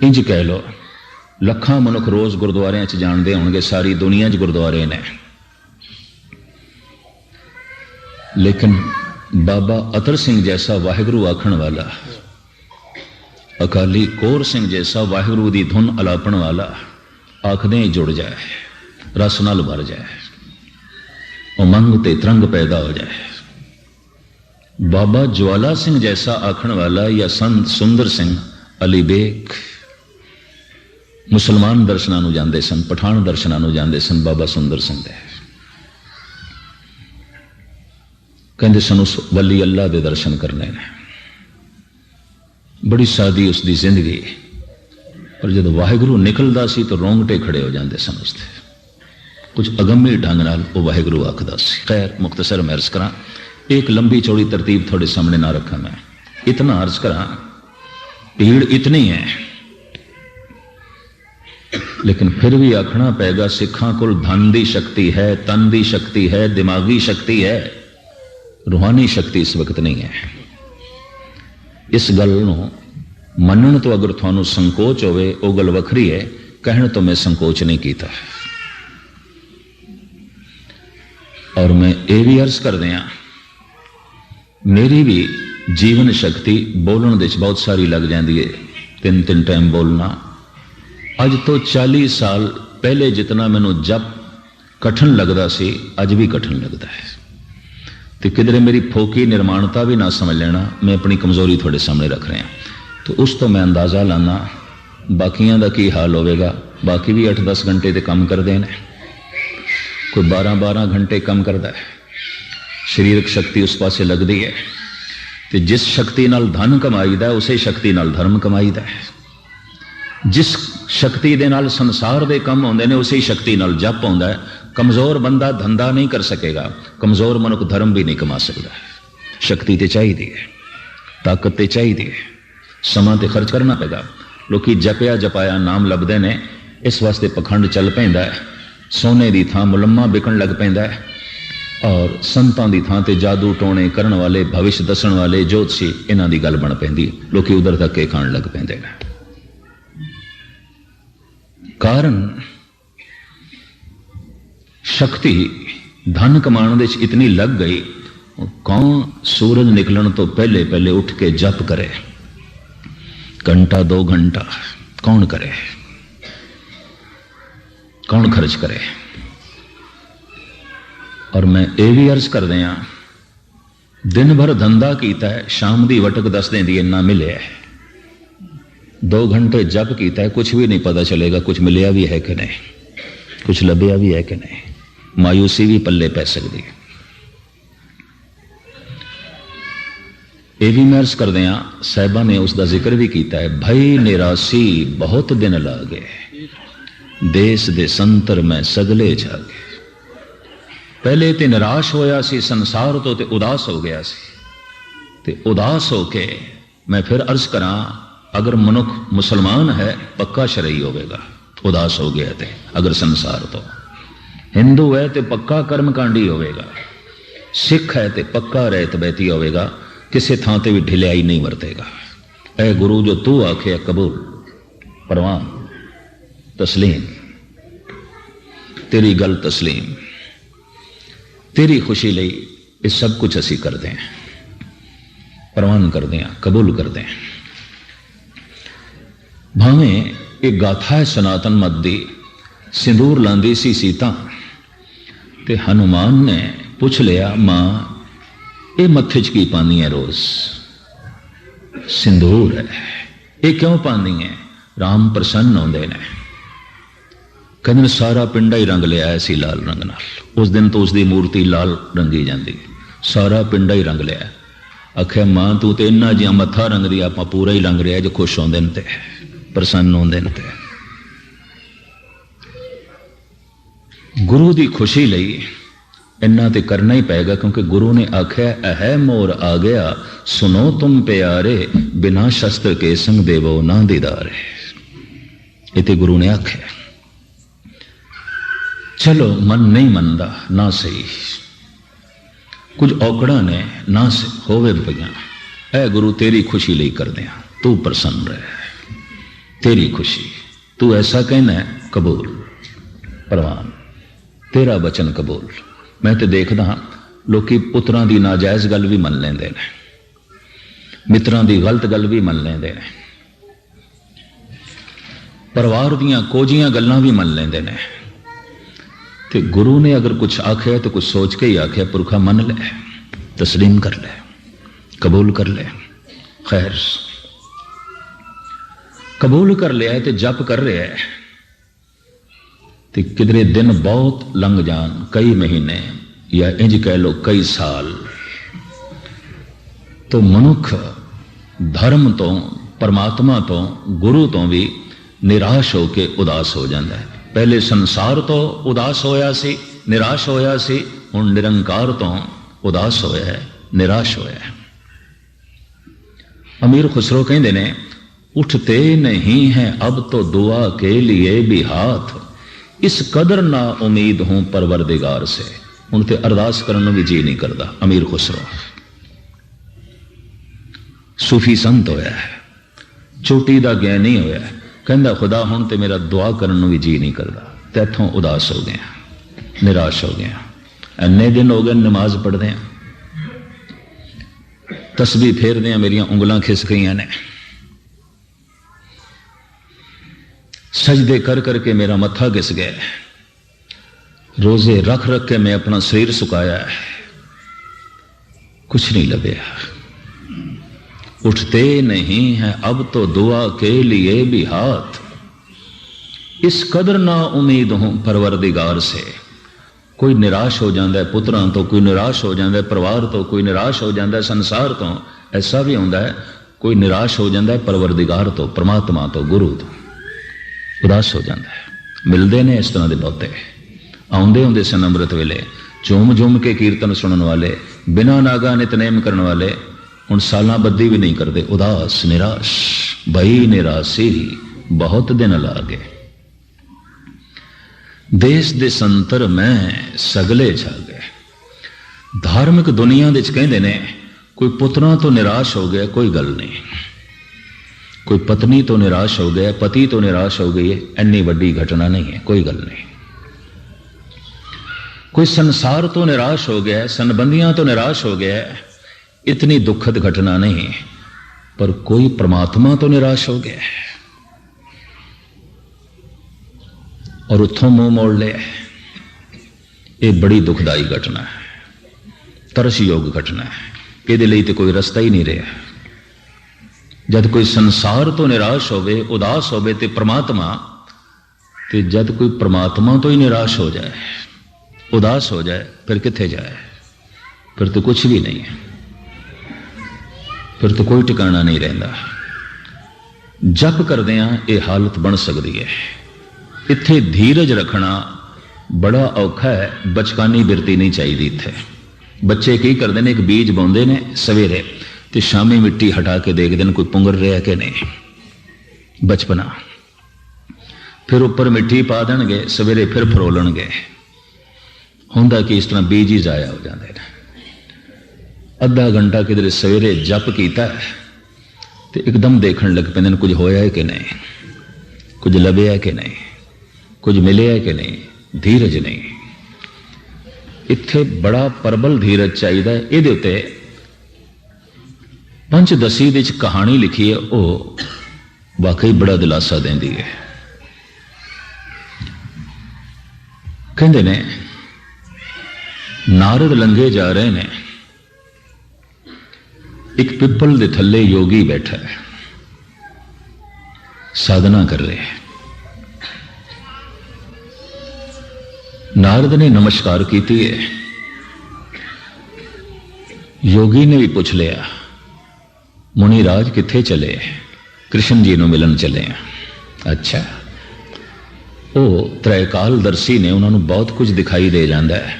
S1: इंज कह लो लखां मनुख रोज गुरुद्वारियां च जानते होंगे, सारी दुनिया च गुरुद्वारे ने, लेकिन बाबा अतर सिंह जैसा वाहिगुरू आखण वाला, अकाली कौर सिंह जैसा वाहिगुरू दी धुन अलापण वाला आखदे जुड़ जाए, रस नाल भर जाए, उमंग ते तरंग पैदा हो जाए। बाबा ज्वाला सिंह जैसा आखण वाला या संत सुंदर सिंह अली बेग मुसलमान दर्शनां नूं जांदे सन, पठान दर्शनां नूं जांदे सन। बाबा सुंदर सिंह दे कहंदे सन उस वली अल्लाह दे दर्शन करने ने। बड़ी सादी उसकी जिंदगी, पर जब वाहिगुरू निकलदा सी तो रोंगटे खड़े हो जाते सन उसते। कुछ अगम्य ढंग नाल वो वाहिगुरू आखदा सी। खैर मुख्तसर मैं अर्ज करा, एक लंबी चौड़ी तरतीब थोड़े सामने ना रखा, मैं इतना अर्ज करा, भीड़ इतनी है लेकिन फिर भी आखना पैगा सिखां कोल धन दी शक्ति है, तन दी शक्ति है, दिमागी शक्ति है, रूहानी शक्ति इस वक्त नहीं है। इस गल नूं मनण तो अगर थानू संकोच होवे वो गल वखरी है, कहण तो मैं संकोच नहीं कीता। और मैं ये भी अर्ज कर दिया, मेरी भी जीवन शक्ति बोलण दे बहुत सारी लग जाती है, 3-3 टाइम बोलना। अज तो 40 साल पहले जितना मैनू जप कठिन लगता सी, अज भी कठिन लगता है। तो किधरे मेरी फोकी निर्माणता भी ना समझ लेना, मैं अपनी कमजोरी थोड़े सामने रख रहा। तो उस तो मैं अंदाजा लाना बाकियां दा की हाल होवेगा। बाकी भी 8-10 घंटे ते काम करते हैं, कोई 12-12 घंटे काम करता है। शरीरक शक्ति उस पासे लगती है, तो जिस शक्ति नाल धन कमाईदा उसे शक्ति नाल धर्म कमाईदा है। जिस शक्ति दे नाल संसार दे कम होंदे ने उसी शक्ति नाल जप होंदा है। कमजोर बंदा धंधा नहीं कर सकेगा, कमजोर मनुख धर्म भी नहीं कमा सकता। शक्ति ते चाहिए है, ताकत ते चाहिए है, समा ते खर्च करना पेगा। लोग जपया जपाया नाम लभदे ने, इस वास्ते पखंड चल पैंदा है। सोने की थां मुलम्मा बिकन लग पैंदा है, और संतां की थां ते जादू टोने करन वाले, भविष्य दसन वाले, ज्योतिषी, इन्हां दी गल बन पैंदी। लोग उधर तक के खाण लग पैंदे ने। कारण शक्ति धन कमाने दे इतनी लग गई। कौन सूरज निकलन तो पहले पहले उठ के जप करे, घंटा 2 घंटा कौन करे, कौन खर्च करे। और मैं ये भी अर्ज कर दिया, दिन भर धंधा कीता है, शाम की वटक दस देंदी इन्ना मिले है। 2 घंटे जप कीता है, कुछ भी नहीं पता चलेगा कुछ मिलिया भी है कि नहीं, कुछ लभ्या भी है कि नहीं। मायूसी भी पल्ले पै सकती है। यह भी मैं अर्ज कर दिया, साहिबा ने उसका जिक्र भी किया है। भई निरासी बहुत दिन लागे, देश दे संतर में सगले जागे। पहले तो निराश होया सी संसार तो ते उदास हो गया सी, ते उदास होके मैं फिर अर्ज करा, अगर मनुख मुसलमान है पक्का शरई होगा, उदास हो गया थे। अगर संसार तो हिंदू है तो पक्का कर्मकांडी होगा, सिख है तो पक्का रहत बैती होगा, किसी थां ते भी ढिलियाई नहीं वरतेगा। ऐ गुरु जो तू आखे कबूल, परवान, तस्लीम, तेरी गल तस्लीम, तेरी खुशी लई ये सब कुछ असी करते हैं, परवान करते हैं, कबूल करते हैं। भावें एक गाथा है सनातन मत दी। सिंदूर लांदी सी सीता ते हनुमान ने पुछ लिया, मां ये मत्थे च की पानी है? रोज सिंदूर है, ये क्यों पानी है? राम प्रसन्न होंदे ने। कहते सारा पिंडा ही रंग लिया ऐसी लाल रंग नाल। उस दिन तो उसकी मूर्ति लाल रंगी जाती, सारा पिंडा ही रंग लिया। आख्या मां तू तो इन्ना जिहा मत्था रंग दी, आप पूरा ही रंग रहा जो खुश होंदे ने ते प्रसन्न होंदे ने ते। गुरु की खुशी लई इन्ना तो करना ही पेगा, क्योंकि गुरु ने आख्या अह मोर आ गया सुनो तुम प्यारे, बिना शस्त्र के संग देवो ना दीदारे। इतने गुरु ने आख्या। चलो मन नहीं मनता ना सही, कुछ औकड़ा ने ना होवे पईयां, ऐ गुरु तेरी खुशी लई कर दिया, तू प्रसन्न रहे, तेरी खुशी, तू ऐसा कहना है कबूल, परवान, तेरा वचन कबूल। मैं तो देखदा लोकी पुत्रां दी नाजायज गल भी मन लेंदे ने, मित्रां दी गलत गल भी मन लेंदे ने, परिवार दियां कोजियां गल्लां भी मन लेंदे ने। ते गुरु ने अगर कुछ आख्या तो कुछ सोच के ही आख्या, पुरखा मन ले, तस्लीम कर ले, कबूल कर ले। खैर कबूल कर लिया तो जप कर रहा है, तो किधरे दिन बहुत लंघ जान, कई महीने या इंज कह लो कई साल, तो मनुख धर्म तो, परमात्मा तो, गुरु तो भी निराश होके उदास हो जाता है। पहले संसार तो उदास होया सी, निराश होया सी, हुण निरंकार तो उदास होया है, निराश होया है। अमीर खुसरो कहते ने, उठते नहीं हैं अब तो दुआ के लिए भी हाथ, इस कदर ना उम्मीद हूं परवरदिगार से। हुण ते अरदास करने भी जी नहीं करता। अमीर खुसरो सूफी संत होया है, चोटी दा ज्ञानी होया है, कहंदा खुदा हुण ते मेरा दुआ करने भी जी नहीं करता, ते इत्थों उदास हो गया, निराश हो गया। इन्ने दिन हो गए नमाज पढ़दे, तस्बीह फेरदे, मेरियां उंगलां खिस गई ने, सजदे कर करके मेरा मत्था घिस गया, रोजे रख रख के मैं अपना शरीर सुकाया, कुछ नहीं लभ्या। उठते नहीं हैं अब तो दुआ के लिए भी हाथ, इस कदर ना उम्मीद हूं परवरदिगार से। कोई निराश हो जाता है पुत्रां तो, कोई निराश हो जाता है परिवार तो, कोई निराश हो जाता है संसार तो, ऐसा भी होता है कोई निराश हो जाता है परवरदिगार तो, परमात्मा तो, गुरु तो, उदास हो जाता है। मिलते ने इस तरह के बहुते, आउंदे होंदे सन अमृत वेले, झूम झूम के कीर्तन सुनने वाले, बिना नागा नितनेम करने वाले, हुण सालां बद्दी भी नहीं करते, उदास निराश, भई निराशी बहुत दिन ला गए। देश दे संतर मैं सगले छा गए। धार्मिक दुनिया दे कहंदे ने, कोई पुत्रां तो निराश हो गया, कोई गल नहीं, कोई पत्नी तो निराश हो गया, पति तो निराश हो गई है, इन्नी वड्डी घटना नहीं है, कोई गल नहीं। कोई संसार तो निराश हो गया, संबंधियां तो निराश हो गया, इतनी दुखद घटना नहीं। पर कोई परमात्मा तो निराश हो गया और उथों मुंह मोड़ लिया, यह बड़ी दुखदाई घटना है, तरस योग घटना है। ये लिए तो कोई रास्ता ही नहीं रहा। जब कोई संसार तो निराश होवे, उदास होवे, ते परमात्मा, ते जब कोई परमात्मा तो ही निराश हो जाए, उदास हो जाए, फिर किथे जाए? फिर तो कुछ भी नहीं है, फिर तो कोई ठिकाना नहीं रहता। जप करदियां ये हालत बन सकती है। इत्थे धीरज रखना बड़ा औखा है, बचकानी बिरती नहीं चाहिए। इत्थे बच्चे की करते हैं, एक बीज बोंदे ने सवेरे ते शामी मिट्टी हटा के देखते हैं कोई पुंगर रहा कि नहीं, बचपना। फिर उपर मिट्टी पा देंगे, सवेरे फिर फरोलणगे। हुंदा कि इस तरह बीज ही जाया हो जाते हैं। अद्धा घंटा किधरे सवेरे जप किया तो एकदम देखने लग पेंदे कुछ होया है कि नहीं, कुछ लभ्या है कि नहीं, कुछ मिले है कि नहीं। धीरज नहीं, इत्थे बड़ा प्रबल धीरज चाहिए। इहदे उत्ते पंचदशी विच कहानी लिखी है, वो वाकई बड़ा दिलासा देंदी है। कहते ने नारद लंघे जा रहे ने, एक पिपल दे थल्ले योगी बैठा है, साधना कर रहे हैं। नारद ने नमस्कार की है। योगी ने भी पूछ लिया, मुनिराज किथे चले? कृष्ण जी ਨੂੰ मिलन चले हैं। अच्छा, वो त्रैकालदर्शी ने, उन्होंने बहुत कुछ दिखाई दे जाता है।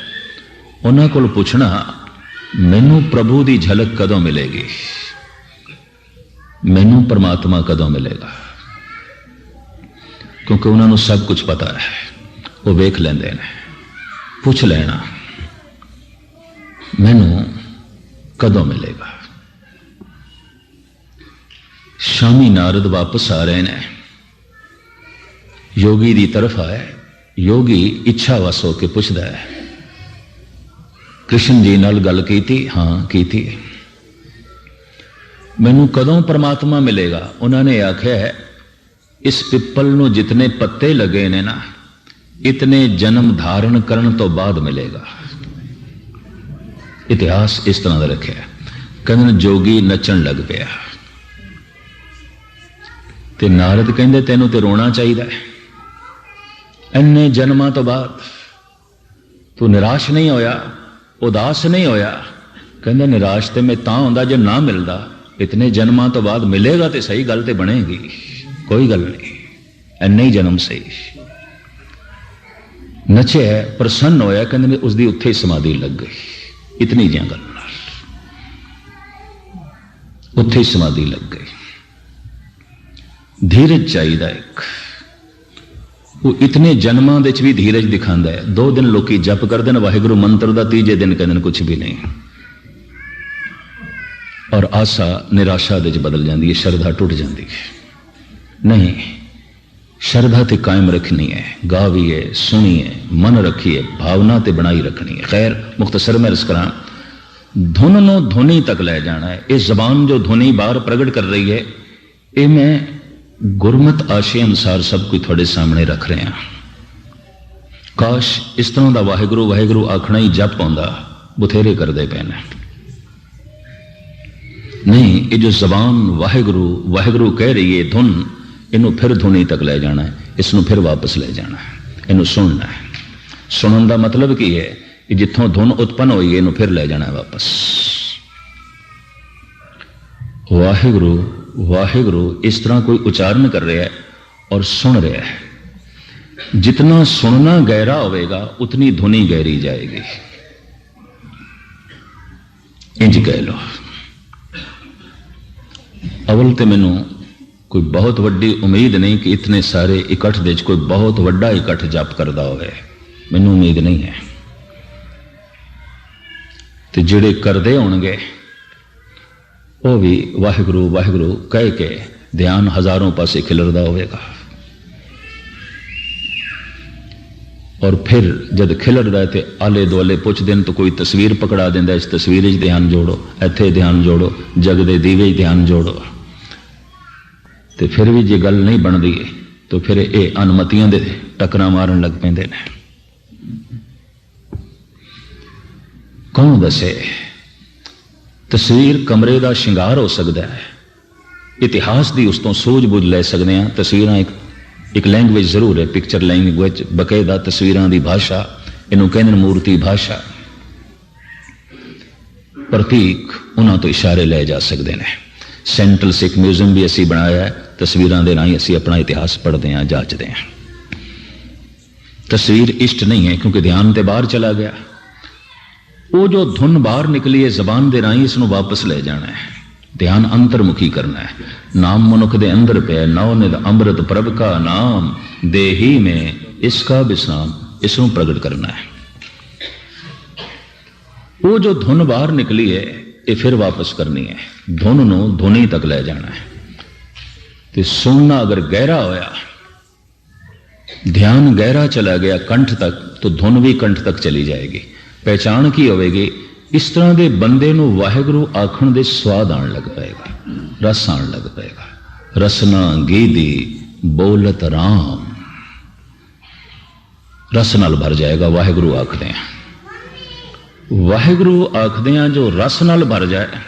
S1: उन्होंने को पूछना, मैनू प्रभु की झलक कदों मिलेगी, मैनू परमात्मा कदों मिलेगा? क्योंकि उन्होंने सब कुछ पता है, वो वेख लेंदे ने। पूछ लेना मैनू कदों मिलेगा। शामी नारद वापस आ रहे हैं, योगी की तरफ आए। योगी इच्छा वस होकर पूछता है, कृष्ण जी नाल गल कीती? हाँ कीती। मैनू कदों परमात्मा मिलेगा? उन्होंने आख्या है, इस पिपल नूं जितने पत्ते लगे ने ना, इतने जन्म धारण करने तो बाद मिलेगा। इतिहास इस तरह का रखे। कहते जोगी नचन लग पिया ते नारद कहते तेनों ते रोना चाहिए, इन्ने जन्मां तो बाद तू निराश नहीं होया, उदास नहीं होया? कहते निराश ते मैं तां होंदा जे ना मिलदा, इतने जन्मां तो बाद मिलेगा तो सही, गल ते बनेगी, कोई गल नहीं, इन्ने ही जन्म सही। नचे प्रसन्न होया, कहते उसकी उत्थे ही समाधि लग गई। इतनी जिया गल उत्थे ही समाधि लग गई। धीरज चाहिए एक, वो इतने जन्मां दे भी धीरज दिखाता है। 2 दिन लोग जप करते हैं वाहिगुरु मंत्र का, तीजे दिन कहते कुछ भी नहीं, और आशा निराशा दे बदल जाती है, श्रद्धा टूट जाती है। नहीं, श्रद्धा ते कायम रखनी है, गावीए सुनिए, मन रखिए, भावना ते बनाई रखनी है। खैर मुख्तसर में अर्ज करा, धुन नो धुनी तक ले जाना है। ये जबान जो धुनी बाहर प्रगट कर रही है, ये मैं गुरमत आशे अनुसार सब कुछ थोड़े सामने रख रहे हैं। काश इस तरह का वाहिगुरु वाहिगुरु आखना ही जप आंदा, बथेरे करते पे ने। नहीं, ये जो जबान वाहिगुरु वाहिगुरु कह रही है, धुन, इनू फिर धुनी तक ले जाना है, इसनू फिर वापस ले जाना है, इनू सुनना है। सुनने का मतलब की है कि जिथों धुन उत्पन्न हुई है, इनू फिर ले जाना है वापस। वाहिगुरु वाहिगुरु इस तरह कोई उच्चारण कर रहा है और सुन रहा है। जितना सुनना गहरा होगा, उतनी धुनी गहरी जाएगी। इंज कह लो, अवल तो मैनू कोई बहुत वड्डी उम्मीद नहीं कि इतने सारे इकट्ठ दे कोई बहुत वड्डा इकट्ठ जप करता होवे, मैनू उम्मीद नहीं है। तो जिहड़े करते होणगे वो भी वाहिगुरु वाहिगुरु कह के ध्यान हजारों पासे खिलरदा होगा। और फिर जब खिलरदा है तो आले दुआले पुछ दिन तो कोई तस्वीर पकड़ा देंदा, इस तस्वीर च ध्यान जोड़ो, इत्थे ध्यान जोड़ो, जग दे दीवे ध्यान जोड़ो। तो फिर भी जे गल नहीं बनती तो फिर ये अनमतियां दे टकरा मारन लग पैंदे ने। कौन दसे तस्वीर कमरे का शिंगार हो सकता है, इतिहास की उस तो सूझबूझ ले सकते हैं। तस्वीर एक लैंग्वेज जरूर है, पिक्चर लैंग्वेज, बकायदा तस्वीरों की भाषा, इनू कहते हैं मूर्ति भाषा। प्रतीक उन्होंने तो इशारे ले जा सकते हैं। सेंट्रल सिख म्यूजियम भी असी बनाया है, तस्वीरों के राही असी अपना इतिहास पढ़ते हैं, जांचते हैं। तस्वीर इष्ट नहीं है क्योंकि ध्यान तो बाहर चला गया। वो जो धुन बाहर निकली है जबान के राही, इसनों वापस ले जाना है, ध्यान अंतर्मुखी करना है। नाम मनुख दे अंदर पे, नवनिध अमृत प्रभ का नाम, देही में इसका विश्राम, इसनों प्रकट करना है। वो जो धुन बाहर निकली है ये फिर वापस करनी है, धुन नो धुनी तक ले जाना है। तो सुनना अगर गहरा होया, ध्यान गहरा चला गया कंठ तक, तो धुन भी कंठ तक चली जाएगी। पहचान की होगी, इस तरह के बंदे नूं वाहिगुरु आखण दे स्वाद आण लग पाएगा, रस आण लग पाएगा। रसना गीदी बोलत राम। रस नाल भर जाएगा, वाहिगुरु आखदे हैं। वाहिगुरु आखदे हैं जो रस नाल भर जाए,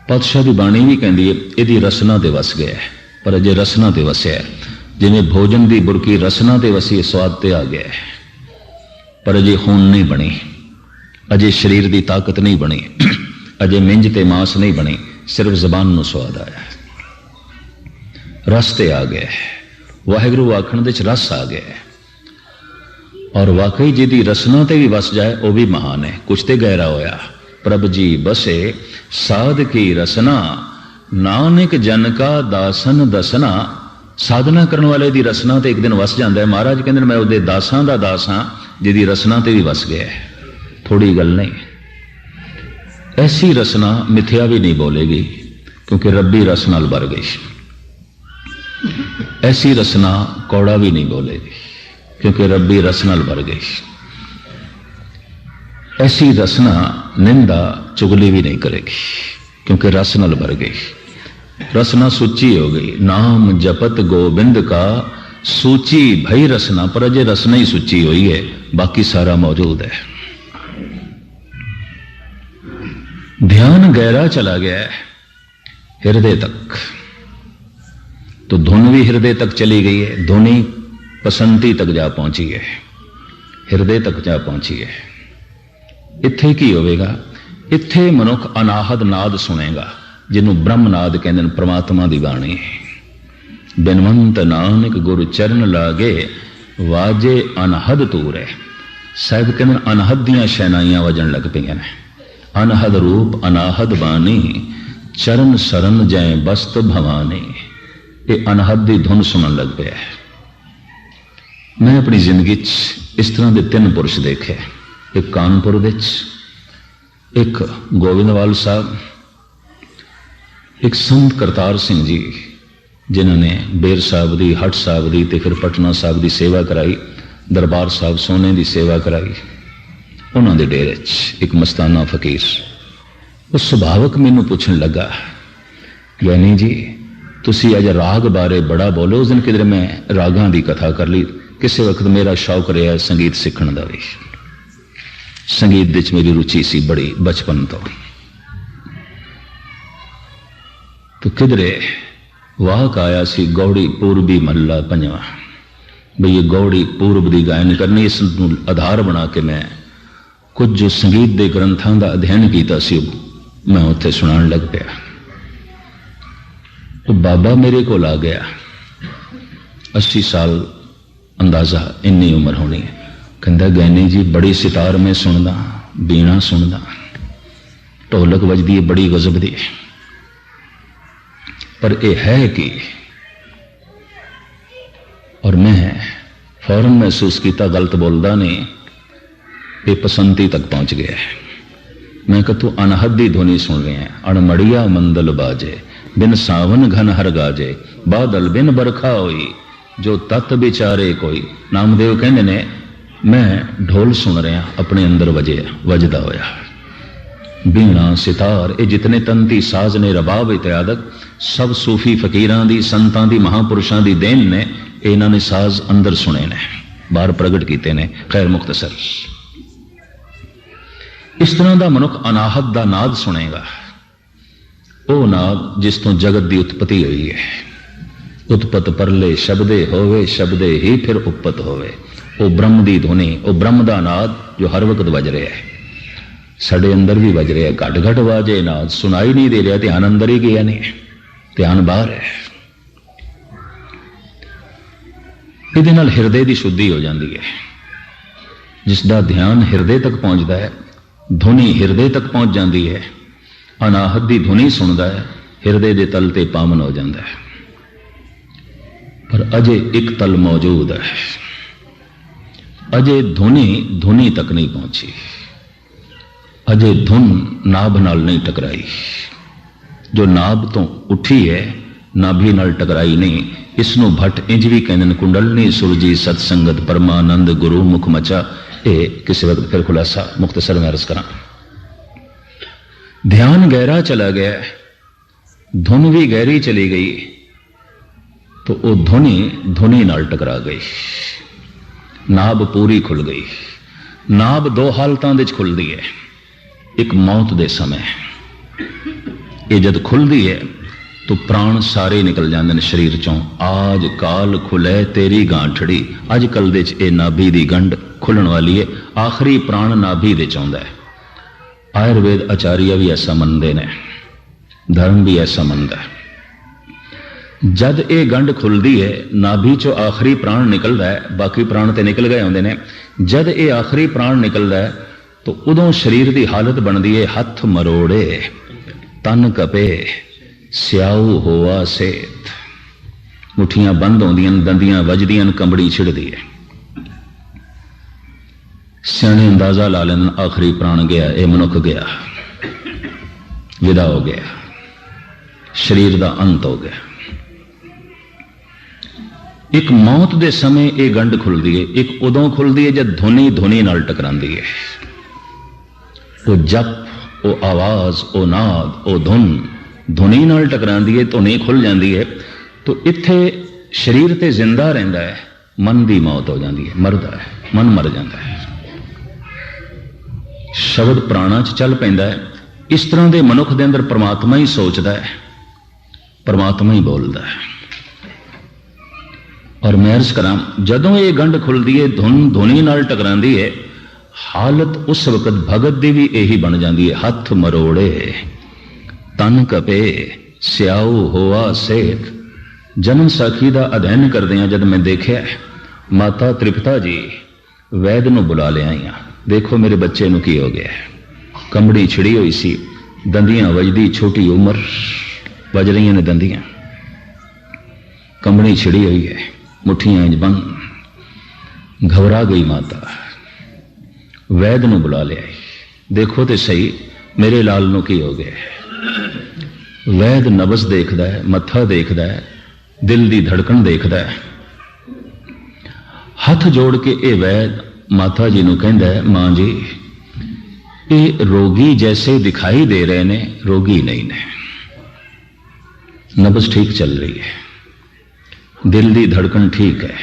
S1: पातशाह की बाणी भी कहती है यदि रसना ते वस गया है। पर अजे रसना ते वसया, जिवें भोजन की बुरकी रसना ते वसी, स्वाद ते आ गया है, पर अजे खून नहीं बनी, अजे शरीर की ताकत नहीं बनी, अजे मिंज ते मांस नहीं बनी, सिर्फ जबान नूं स्वाद आया, रस ते आ गया है। वाहिगुरु आखण दे च रस आ गया है। और वाकई जिहदी रसना ते भी वस जाए वह भी महान है। कुछ ते गहरा होया, प्रभ जी बसे साध की रसना, नानक जन का दासन दसना। साधना करने वाले दी रसना ते एक दिन वस जाता है। महाराज कहते मैं उहदे दासां दा दास हां जिहदी रसना ते भी वस गया है। थोड़ी गल नहीं, ऐसी रसना मिथ्या भी नहीं बोलेगी क्योंकि रब्बी रस नाल भर गई। ऐसी रसना कौड़ा भी नहीं बोलेगी क्योंकि रब्बी रस नाल भर गई। ऐसी रसना निंदा चुगली भी नहीं करेगी क्योंकि रस नाल भर गई। रसना सूची हो गई। नाम जपत गोबिंद का सूची भई रसना, पर अजे रसना ही सूची हुई है, बाकी सारा मौजूद है। ध्यान गहरा चला गया है हृदय तक, तो धुन भी हृदय तक चली गई है। धुनी पसंती तक जा पहुंची है, हृदय तक जा पहुंची है। इत्थे की होवेगा? इत्थे मनुख अनाहद नाद सुनेगा जिन्हों ब्रह्मनाद कहते हैं। परमात्मा की बाणी बिनवंत नानक गुरु चरण लागे, वाजे अनहद तूर है। साहिब कहते अनहद दियां शहनाइयां वजन लग पईयां ने। अनहद रूप अनाहद बानी, चरण सरन जय बस्त भवानी। ये अनहद की धुन सुनन लग पिया है। मैं अपनी जिंदगी इस तरह के 3 पुरुष देखे। एक कानपुर विच, एक गोविंदवाल साहब, एक संत करतार सिंह जी जिन्होंने बेर साहब की, हट साहब की, ते फिर पटना साहब की सेवा कराई, दरबार साहब सोने की सेवा कराई। उन्होंने डेरे एक मस्ताना फकीर, वो सुभावक मैनू पूछन लगा, ज्ञानी जी तुसी अज राग बारे बड़ा बोले। उस दिन किधर मैं रागां की कथा कर ली। किसी वक्त मेरा शौक रहा संगीत सीखने का भी। संगीत विच मेरी रुचि सी बड़ी बचपन तो किधरे वाहक आया सी गौड़ी पूर्वी महला 5वां, बई ये गौड़ी पूर्व की गायन करनी। इस आधार बना के मैं कुछ जो संगीत के ग्रंथों का अध्ययन किया सी मैं उत्थे सुनान लग पिया। तो बाबा मेरे को आ गया, 80 साल अंदाजा इन्नी उम्र होनी है। कहता गैनी जी बड़ी सितार में सुनदा, बीणा सुनदा, ढोलक वजदी है बड़ी गजब दी, पर यह है कि। और मैं फौरन महसूस किया गलत बोलदा नहीं, ये पसंती तक पहुंच गया है। मैं कहा तू अनहद दी ध्वनि सुन रहे हैं। अणमड़िया मंदल बाजे, बिन सावन घन हर गाजे, बादल बिन बरखा होई, जो तत् विचारे कोई। नामदेव कहते ने मैं ढोल सुन रहा अपने अंदर वजदा होया। बीणा सितार ये जितने तंती साज ने, रबाब इत्यादक सब सूफी फकीरां दी, संतां दी, महापुरुषां दी देन ने। इन्हां ने साज अंदर सुने ने, बाहर प्रगट किए ने। खैर मुख्तसर इस तरह का मनुख अनाहत का नाद सुनेगा। वो नाद जिस तो जगत की उत्पत्ति हुई है। उत्पत परले शब्दे होवे, शब्दे ही फिर उपत होवे। वो ब्रह्म की ध्वनि, वो ब्रह्म का नाद जो हर वक्त वज रहा है, साडे अंदर भी वज रहा है। घट घट वाजे नाद, सुनाई नहीं दे रहा, ध्यान अंदर ही गया नहीं, ध्यान बाहर है। इहदे नाल हिरदे की शुद्धि हो जाती है। जिसका ध्यान हिरदे तक पहुंचता है, धुनी हिरदे तक पहुंच जाती है। अनाहत की धुनी सुनता है, हिरदे के तल ते पावन हो जाता है। पर अजे एक तल मौजूद है, अजे धुनी तक नहीं पहुंची, अजे धुन नाभ नाल नहीं टकराई। जो नाभ तो उठी है, नाभि नाल टकराई नहीं। इसनों भट्ट इंज भी कहते हैं, कुंडलनी सुरजी सत्संगत परमानंद गुरु मुख मचा। ये किसी वक्त फिर खुलासा मुख्तसर में अर्ज करा। ध्यान गहरा चला गया, धुन भी गहरी चली गई तो वो धुनी नाल टकरा गई, नाभ पूरी खुल गई। नाभ दो हालतां दे खुलदी है, एक मौत दे समय, ये जद खुलदी है तो प्राण सारे निकल जाते हैं शरीर चों। आज काल खुले तेरी गांठड़ी, अज कल दे च नाभि दी गंढ खुलण वाली है, आखिरी प्राण नाभि दे चौंदा है। आयुर्वेद आचार्य भी ऐसा मनते ने, धर्म भी ऐसा मनता है। जद ये गंढ खुलती है, नाभि चो आखिरी प्राण निकलता है, बाकी प्राण तो निकल गए होंगे ने, जद ये आखिरी प्राण निकलता है तो उदों शरीर की हालत बनती है हथ मरोड़े तन कपे स्याऊ होआ सेत। मुठियां बंद होंदियां, दंदियां वजदियां, कंबड़ी छिड़दी है। सियाने अंदाजा ला लेन आखिरी प्राण गया, ये मनुख गया, विदा हो गया, शरीर का अंत हो गया। एक मौत दे समय ये गंढ खुलती है, एक उदों खुलती है जब धुनी नाल टकरांदी है। वो जप, वो आवाज, वो नाद, वो धुनी नाल टकरांदी है, धुनी खुल जाती है तो इत्थे शरीर ते जिंदा रहिंदा है, मन की मौत हो जाती है, मरदा है, मन मर जाता है। शब्द प्राणा च चल पैंदा है। इस तरह के मनुख के अंदर परमात्मा ही सोचता है, परमात्मा ही बोलता है। और मैं अर्ज करा, जदों ये गंढ खुलती है, धुनी नाल टकरांदी है, हालत उस वक्त भगत की भी यही बन जाती है, हथ मरोड़े तन कपे स्याऊ होआ सेठ। जन्म साखी का अध्ययन करते हैं जब मैं देखा, माता त्रिपता जी वैद नूं बुला लिया ही, देखो मेरे बच्चे नूं की हो गया। कंबड़ी छिड़ी हुई सी, दंदियां वजदी, छोटी उम्र, वज रही ने दंदियां, कंबड़ी छिड़ी हुई है, मुठियां इंज बंद। घबरा गई माता, वैद नूं बुला लिया, देखो तो सही मेरे लाल नूं की हो गया। वैद नबज देखदा है, मत्था देखदा है, दिल दी धड़कन देखदा है। हथ जोड़ के ये वैद माता जी नूं कहंदा है, मां जी ये रोगी जैसे दिखाई दे रहे ने, रोगी नहीं ने। नबज ठीक चल रही है, दिल दी धड़कन ठीक है,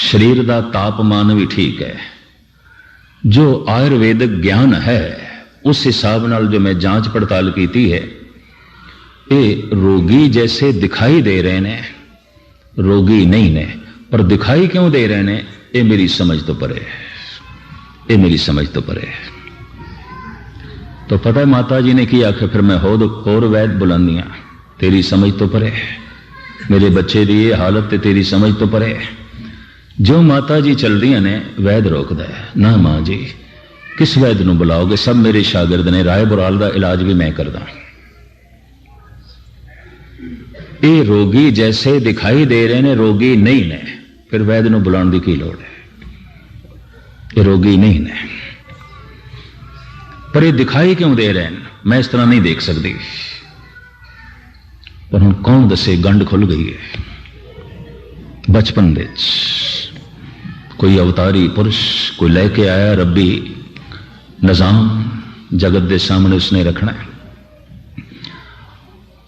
S1: शरीर का तापमान भी ठीक है। जो आयुर्वेदिक ज्ञान है उस हिसाब नाल जो मैं जांच पड़ताल की है, ये रोगी जैसे दिखाई दे रहे ने, रोगी नहीं ने। पर दिखाई क्यों दे रहे ने, ये मेरी समझ तो परे है, ये मेरी समझ तो परे है। तो पता है माता जी ने की आखिर, फिर मैं होर वैद बुलांदियां, तेरी समझ तो परे है, मेरे बच्चे की ये हालत ते तेरी समझ तो परे है। जो माता जी चलदियां ने, वैद रोकदा है, ना मां जी किस वैद नूं बुलाओगे, सब मेरे शागिर्द ने, राय बुराल का इलाज भी मैं करदा। ये रोगी जैसे दिखाई दे रहे ने, रोगी नहीं ने, फिर वैद नूं बुलाउण दी की लोड़ है। ये रोगी नहीं ने, पर ये दिखाई क्यों दे रहे हैं, मैं इस तरह नहीं देख सकती। पर हुण कौन दसे, गंढ खुल गई है। बचपन दे कोई अवतारी पुरुष कोई लैके आया रब्बी निजाम, जगत के सामने उसने रखना है।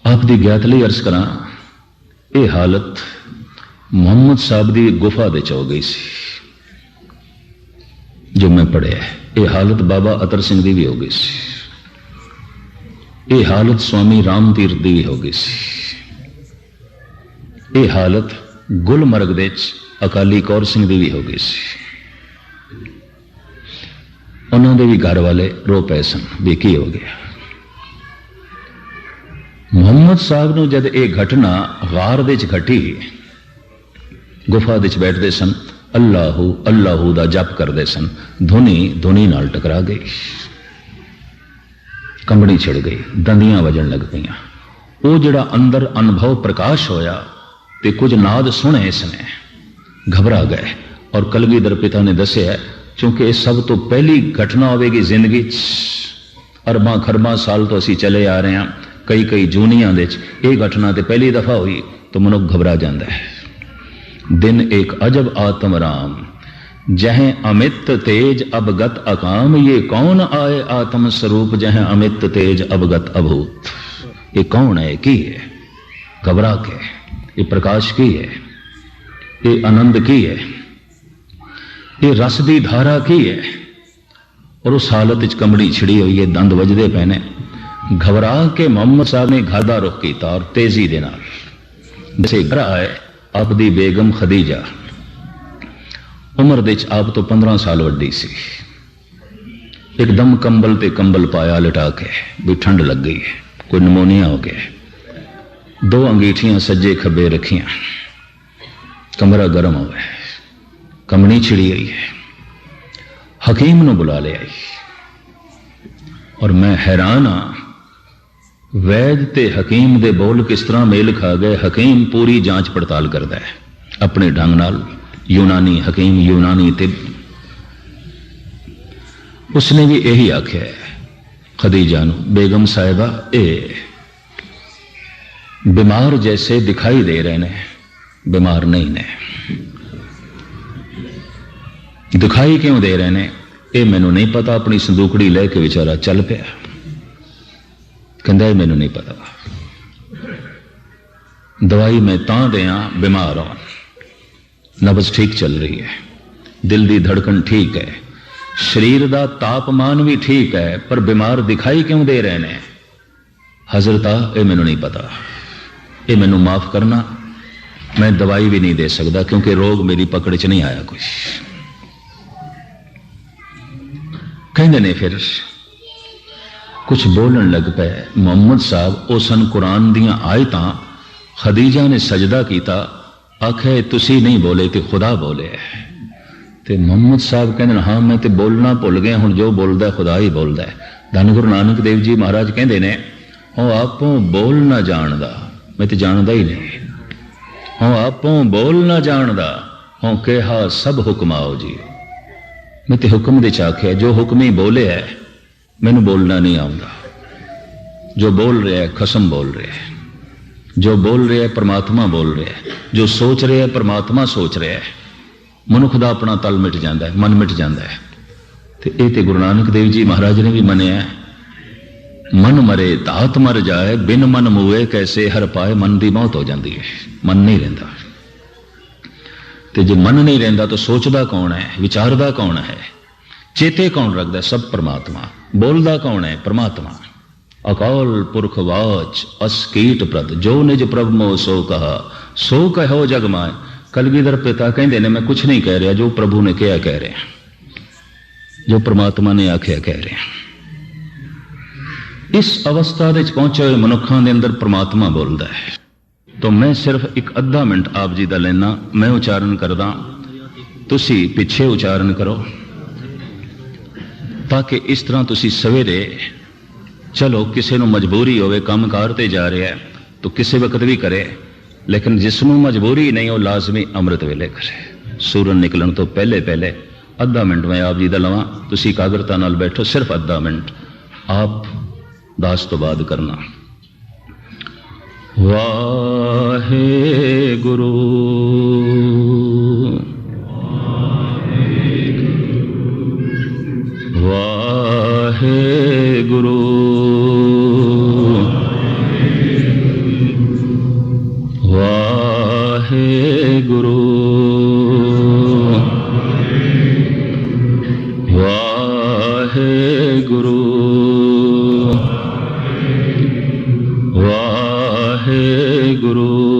S1: आप दी ज्ञात लई अर्ज करा, ये हालत मुहम्मद साहब की गुफा दे हो गई सी, जो मैं पढ़िया। ये हालत बाबा अतर सिंह की भी हो गई सी, ये हालत स्वामी राम तीर्थ की भी हो गई सी, ये हालत गुलमर्ग दे अकाली कौर सिंह की भी हो गई सी। उन्होंने भी घर वाले रो पए सन भी की हो गया। मुहम्मद साहब नूं जद ये घटना गार दे घटी, गुफा दे बैठते सन, अल्लाहू अल्लाहू दा जप करते सन, धुनी नाल टकरा गई, कंबड़ी छिड़ गई, दंदियां वजन लग गई। वो जिहड़ा अंदर अनुभव प्रकाश होया ते कुछ नाद सुने इसने, घबरा गए। और कलगीधर पिता ने दसिया, क्योंकि इस सब तो पहली घटना होगी जिंदगी, अरबां खरबां साल तो असी चले आ रहे हैं, कई कई जूनियां दे ये घटना तो पहली दफा हुई तो मनुख घबरा जाता है। दिन एक अजब आत्म राम, जह अमित तेज अवगत अकाम, ये कौन आए आत्म स्वरूप जह अमित तेज अवगत अभूत। ये कौन है, की है, घबरा के, ये प्रकाश की है, ये आनंद की है, ये रस दी धारा की है। और उस हालत च कमड़ी छिड़ी हुई है, दंद वजदे पे ने। घबरा के मोहम्मद साहब ने घर का रुख किया और तेजी दे नाल जैसे घर आए आप दी बेगम खदीजा, उम्र दे आप तो 15 साल वड्डी सी। एकदम कंबल ते कंबल पाया लिटा के भी ठंड लग गई है, कोई नमोनिया हो गया। 2 अंगीठियां सज्जे खब्बे रखियां, कमरा गर्म हो गया, कमनी छिड़ी हुई है। हकीम ने बुला लिया और मैं हैरान हाँ, वैद ते हकीम दे बोल किस तरह मेल खा गए। हकीम पूरी जांच पड़ताल करता है अपने ढंग नाल, यूनानी हकीम, यूनानी तिब। उसने भी यही आख्या है खदीजा नू, बेगम साहिबा ए बीमार जैसे दिखाई दे रहे ने, बीमार नहीं ने। दिखाई क्यों दे रहे ने ये मैनू नहीं पता। अपनी संदूकड़ी लेके बेचारा चल पिया, कहंदा मैनू नहीं पता, दवाई मैं तां दें बीमार हो। नब्ज ठीक चल रही है, दिल की धड़कन ठीक है, शरीर का तापमान भी ठीक है, पर बीमार दिखाई क्यों दे रहे ने हजरत, ये मैनू नहीं पता, ये मैनू माफ करना, मैं दवाई भी नहीं दे सकता क्योंकि रोग मेरी पकड़ च नहीं आया। कोई कहते ने फिर कुछ बोलन लग पे। मोहम्मद साहब वो सन कुरान दियां आयतां, खदीजा ने सजदा किया, आखे तुसी नहीं बोले तो खुदा बोले। ते मोहम्मद साहब कहते हाँ मैं तो बोलना भुल गया, हुण जो बोलदा खुदा ही बोलदा है। धन गुरु नानक देव जी महाराज कहते ने हूँ आपों बोल ना जानदा, मैं तो जानदा ही नहीं। हूँ आपों बोल ना जानदा, हूँ कहा सब हुक्म आओ जी। मैं तो हुक्म दे आख्या, जो हुक्म ही बोले है मैनू बोलना नहीं आउंदा। जो बोल रहा है खसम बोल रहा है, जो बोल रहा है परमात्मा बोल रहा है, जो सोच रहा है परमात्मा सोच रहा है। मनुख दा अपना तल मिट जाता है, मन मिट जाता है। तो ये तो गुरु नानक देव जी महाराज ने भी मनिया, मन मरे तात मर जाए, बिन मन मुए कैसे हर पाए। मन की मौत हो जाती है, मन नहीं रहिंदा। तो जो मन नहीं रहिंदा तो सोचदा कौन है, विचारदा कौन है, चेते कौन रखता है, सब परमात्मा। बोलदा कौन है, परमात्मा। अकाल पुरख वाच अस कीट प्रद, जो निज प्रभ मोह सो कहा, सो कहो जग माए। कलगीधर पिता कहते ने मैं कुछ नहीं कह रहा, जो प्रभु ने कहा कह रहे हैं, जो परमात्मा ने आख्या कह रहे हैं। इस अवस्था दे पहुंचे हुए मनुखों के अंदर परमात्मा बोलता है। तो मैं सिर्फ एक अद्धा मिनट आप जी का लेना, मैं उच्चारण करदा, तुसी पिछे उच्चारण करो, ताकि इस तरह तुसी सवेरे चलो। किसी को मजबूरी होवे, काम कार ते जा रहा है तो किसी वक्त भी करे, लेकिन जिसनों मजबूरी नहीं हो लाजमी अमृत वेले करे। सूरन निकलन तो पहले पहले अद्धा मिनट मैं आप जी का लवां, तुसी एकाग्रता नाल बैठो, सिर्फ अद्धा मिनट आप दास तो बाद करना। वाहे गुरु वाहे गुरु वाहे गुरु वाहे गुरु वाहे गुरु